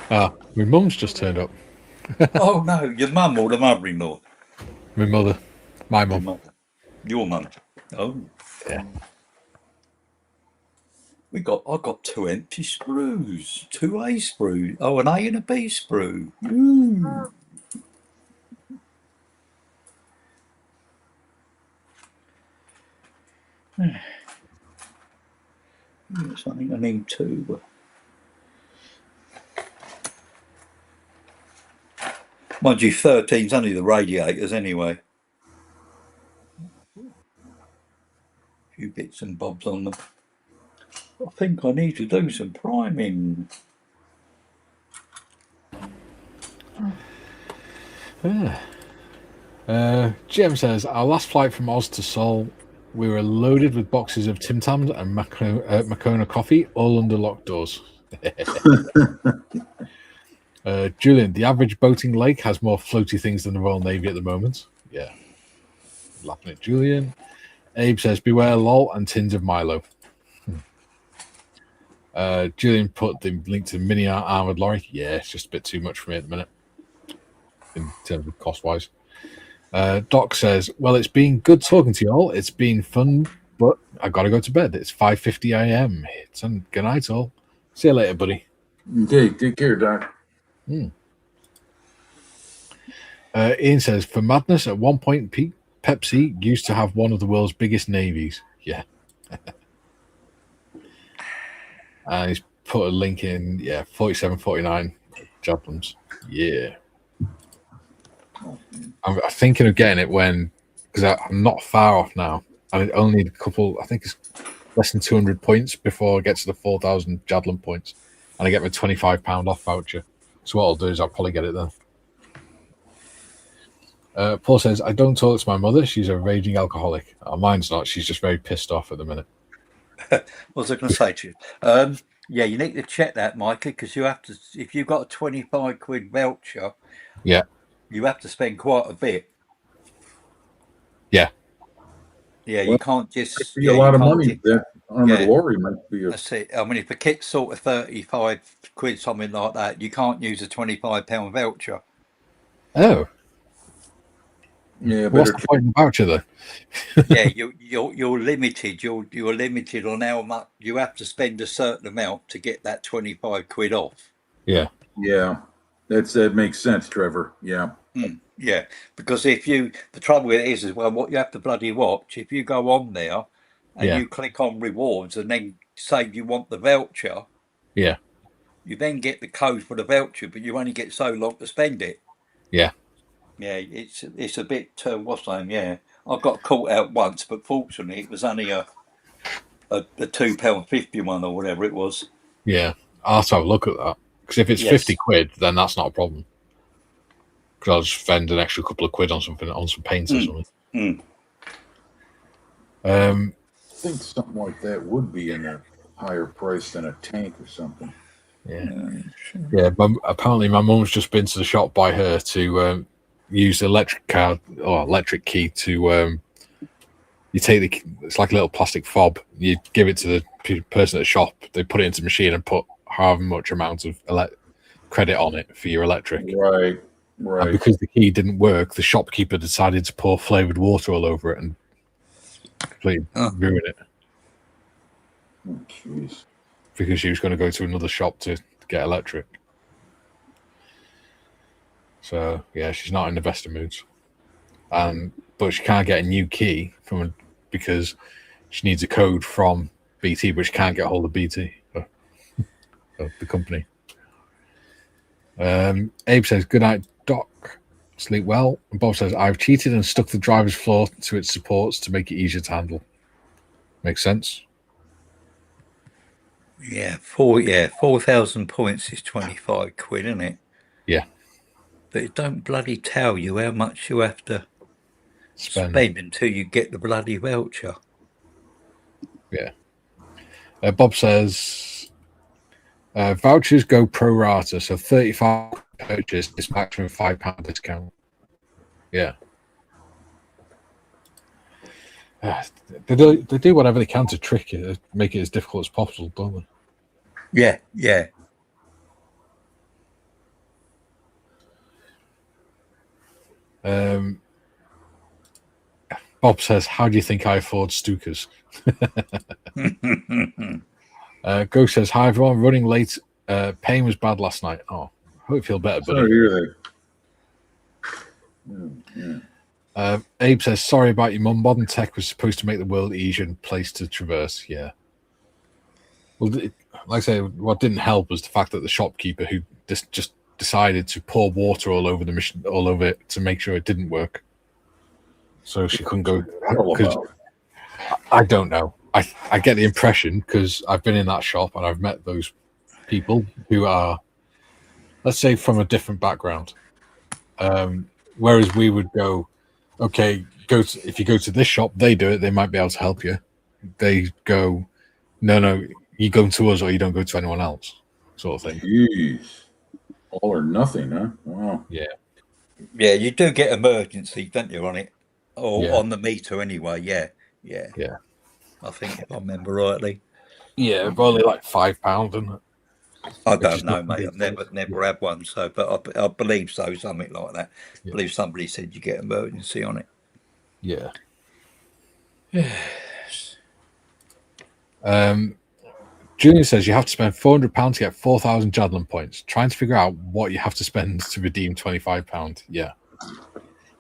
My mum's just turned up. Oh no, your mum or the mother-in-law? My mother. My mum. Your mum. Oh. Yeah. I got 2 empty sprues, 2 A sprues. Oh, an A and a B sprue. Ooh. Yes, I think I need two. Mind you, 13's only the radiators anyway. A few bits and bobs on them. I think I need to do some priming. Jim says, our last flight from Oz to Seoul, we were loaded with boxes of Tim Tams and Makona coffee, all under locked doors. Julian, the average boating lake has more floaty things than the Royal Navy at the moment. Yeah. Laughing at Julian. Abe says, beware lol and tins of Milo. Julian put the link to the mini armoured lorry. Yeah, it's just a bit too much for me at the minute in terms of cost-wise. Doc says, well, it's been good talking to you all. It's been fun, but I got to go to bed. It's 5:50 a.m. Good night, all. See you later, buddy. Okay, take care, Doc. Ian says, for madness, at one point, Pepsi used to have one of the world's biggest navies. Yeah. And he's put a link in, 47.49 Javelins. Yeah. I'm thinking of getting it because I'm not far off now. I only need a couple, I think it's less than 200 points before I get to the 4,000 Javelin points. And I get my £25 off voucher. So what I'll do is I'll probably get it then. Paul says, I don't talk to my mother. She's a raging alcoholic. Mine's not. She's just very pissed off at the minute. What was I going to say to you? Yeah, you need to check that, Mikey, because you have to, if you've got a 25 quid voucher, you have to spend quite a bit. Yeah, you can't just be a lot of money. That armored lorry might be. That's it. I mean, if a kit's sort of 35 quid, something like that, you can't use a £25 voucher. Oh. Yeah, what's the point of the voucher then? Yeah, you're limited. You're limited on how much you have to spend a certain amount to get that 25 quid off. Yeah. That makes sense, Trevor. Yeah. Yeah, because the trouble with it is well, what you have to bloody watch, if you go on there and you click on rewards and then say you want the voucher, you then get the code for the voucher, but you only get so long to spend it. Yeah, it's a bit what's the name? Yeah, I got caught out once, but fortunately it was only a £2.50 one or whatever it was. Yeah, I'll have to have a look at that, because if it's 50 quid, then that's not a problem. Because I'll just spend an extra couple of quid on some paint or something. I think something like that would be in a higher price than a tank or something. Yeah. But apparently my mum's just been to the shop by her to use the electric card or electric key to you take it's like a little plastic fob. You give it to the person at the shop. They put it into the machine and put however much amount of credit on it for your electric. Right. And because the key didn't work, the shopkeeper decided to pour flavored water all over it and completely ruin it. Oh, jeez. Because she was going to go to another shop to get electric. So yeah, she's not in the best of moods. But she can't get a new key because she needs a code from BT, but she can't get a hold of BT, the company. Abe says, good night, Doc. Sleep well. And Bob says, I've cheated and stuck the driver's floor to its supports to make it easier to handle. Makes sense. Yeah, 4,000 points is 25 quid, isn't it? Yeah. But it don't bloody tell you how much you have to spend until you get the bloody voucher. Yeah. Bob says, vouchers go pro rata, so 35 purchase is maximum £5 discount. Yeah. They do whatever they can to trick it, make it as difficult as possible, don't they? Yeah. Bob says, how do you think I afford Stukas? Ghost says, hi everyone, running late. Pain was bad last night. Oh, I hope you feel better, buddy. Sorry to hear that. Abe says, sorry about your mum. Modern tech was supposed to make the world easier and place to traverse. Yeah. Well, like I say, what didn't help was the fact that the shopkeeper who just decided to pour water all over the machine, all over it to make sure it didn't work. So she couldn't go. Because I don't know. I get the impression, because I've been in that shop and I've met those people who are, let's say, from a different background. Whereas we would go, okay, if you go to this shop, they do it, they might be able to help you. They go, no, you go to us or you don't go to anyone else, sort of thing. Jeez. All or nothing, huh? Wow. Yeah. Yeah, you do get emergency, don't you, on it? Or Yeah. on the meter anyway, yeah. I think, if I remember rightly. Yeah, but only like £5, isn't it? I don't know, mate. I've never had one, so but I believe so, something like that. I believe somebody said you get emergency on it. Yeah. Yes. Junior says you have to spend £400 to get 4,000 Jadlin points. Trying to figure out what you have to spend to redeem £25. Yeah.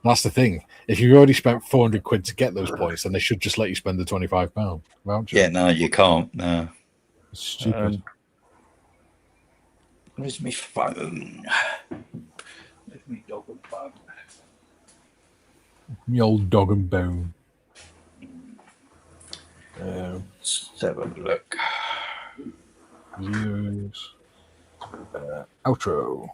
That's the thing. If you've already spent 400 quid to get those points, then they should just let you spend the £25 voucher. Yeah, no, you can't. No. It's stupid. Where's my phone? Where's my dog and bone? The old dog and bone. Let's have a look. Zeros. Outro.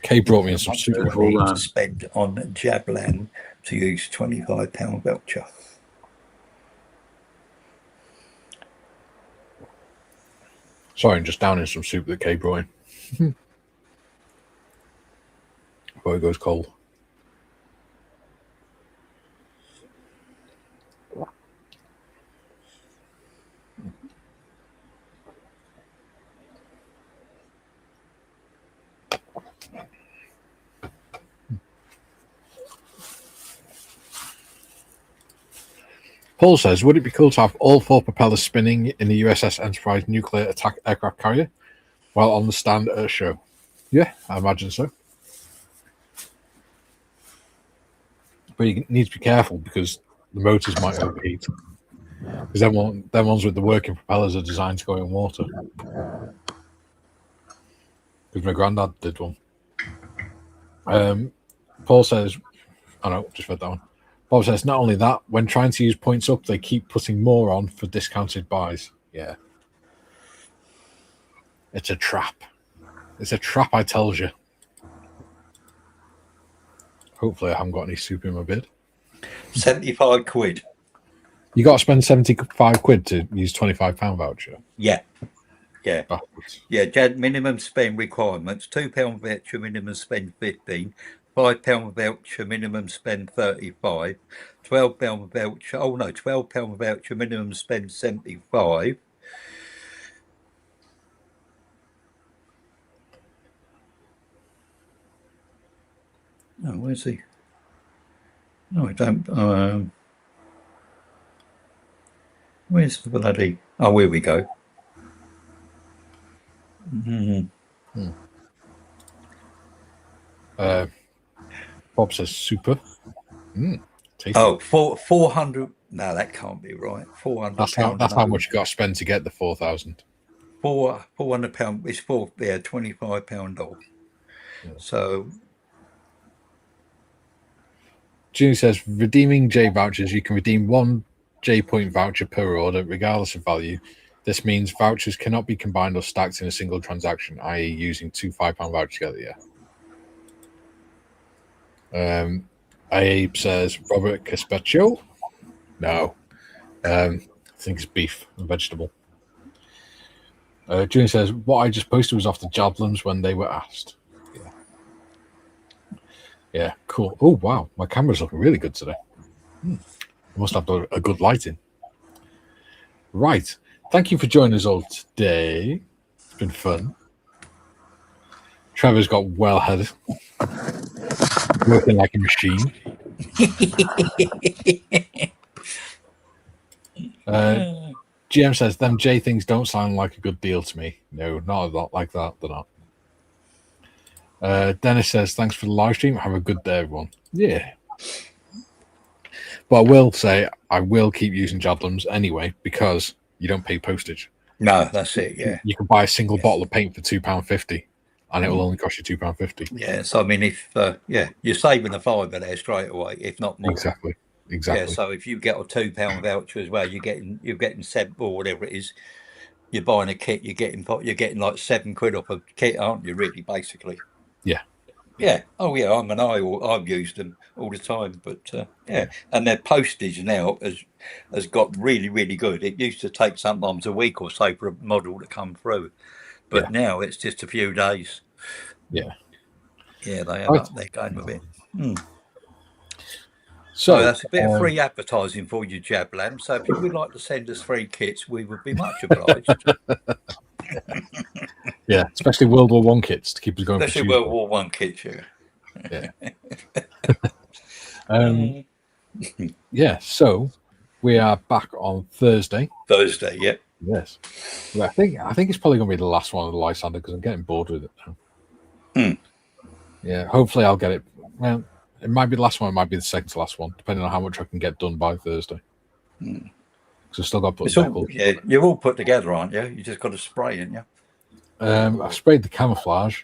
Kay brought me in some super to spend on Jablan to use £25 voucher. Sorry, I'm just downing some soup that Kay brought in. Before it goes cold. Paul says, would it be cool to have all 4 propellers spinning in the USS Enterprise nuclear attack aircraft carrier while on the stand at a show? Yeah, I imagine so. But you need to be careful because the motors might overheat. Because them ones with the working propellers are designed to go in water. Because my granddad did one. Paul says, I know, just read that one. Bob says, not only that, when trying to use points up, they keep putting more on for discounted buys. Yeah. It's a trap. It's a trap, I tells you. Hopefully I haven't got any soup in my bid. 75 quid. You got to spend 75 quid to use £25 voucher? Yeah. Backwards. Yeah, minimum spend requirements. £2 voucher, minimum spend 15. £5 voucher, minimum spend 35. £12 voucher. Oh no, £12 voucher, minimum spend 75. No, where's he? No, I don't. Where's the bloody? Oh, here we go. Bob says super. Tasty. Oh, 400. No, that can't be right. £400. That's how much you got to spend to get the 4,000. £400. It's £25 off. Yeah. So. June says, redeeming J vouchers, you can redeem 1 J point voucher per order, regardless of value. This means vouchers cannot be combined or stacked in a single transaction, i.e. using 2 £5 vouchers together, yeah. Abe says, Robert Caspeccio? No. I think it's beef and vegetable. June says, what I just posted was off the Jablins when they were asked. Yeah, cool. Oh, wow. My camera's looking really good today. I must have a good lighting. Right. Thank you for joining us all today. It's been fun. Trevor's got well headed. Working like a machine. GM says, them J things don't sound like a good deal to me. No, not a lot like that. They're not. Dennis says, thanks for the live stream. Have a good day, everyone. Yeah. But I will say, I will keep using Jadlums anyway, because you don't pay postage. No, that's it. Yeah, you can buy a single bottle of paint for £2.50, and it will only cost you £2.50. Yeah, so I mean, if you're saving a £5 there straight away, if not more. Exactly. Yeah, so if you get a £2 voucher as well, you're getting 7 or whatever it is. You're buying a kit, you're getting like £7 off a kit, aren't you? Really, basically. Yeah. Yeah. Oh yeah, I've used them all the time, but yeah, and their postage now has got really, really good. It used to take sometimes a week or so for a model to come through, but now it's just a few days. Yeah. Yeah, they have up their game a bit. So that's a bit of free advertising for you, Jab Lamb. So if you would like to send us free kits, we would be much obliged. Yeah, especially World War One kits to keep us going. Especially World War One kits, yeah. So we are back on Thursday. Yeah. Yes. Well, I think it's probably going to be the last one of the Lysander because I'm getting bored with it now. Yeah. Hopefully, I'll get it. Well, it might be the last one. It might be the second to last one, depending on how much I can get done by Thursday. Because I've still got to put. You're all put together, aren't you? You just got to spray, ain't you? I've sprayed the camouflage.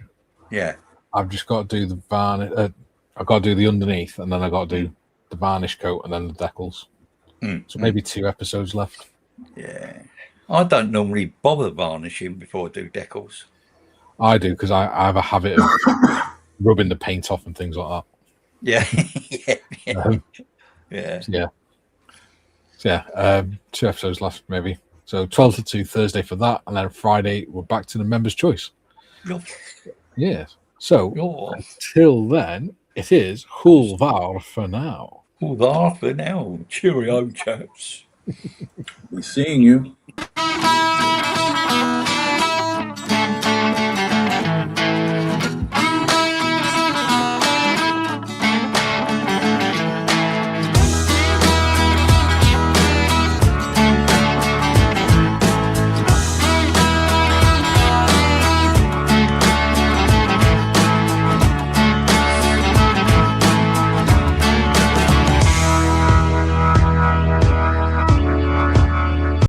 Yeah. I've just got to do the varnish. I've got to do the underneath, and then I've got to do the varnish coat, and then the decals. So maybe 2 episodes left. Yeah. I don't normally bother varnishing before I do decals. I do because I have a habit of rubbing the paint off and things like that. Yeah. Yeah. 2 episodes left, maybe. So 12 to 2 Thursday for that, and then Friday we're back to the members' choice. Yes. So until then, it is Hulvar for now. Hulvar for now. Cheerio, chaps. Be seeing you.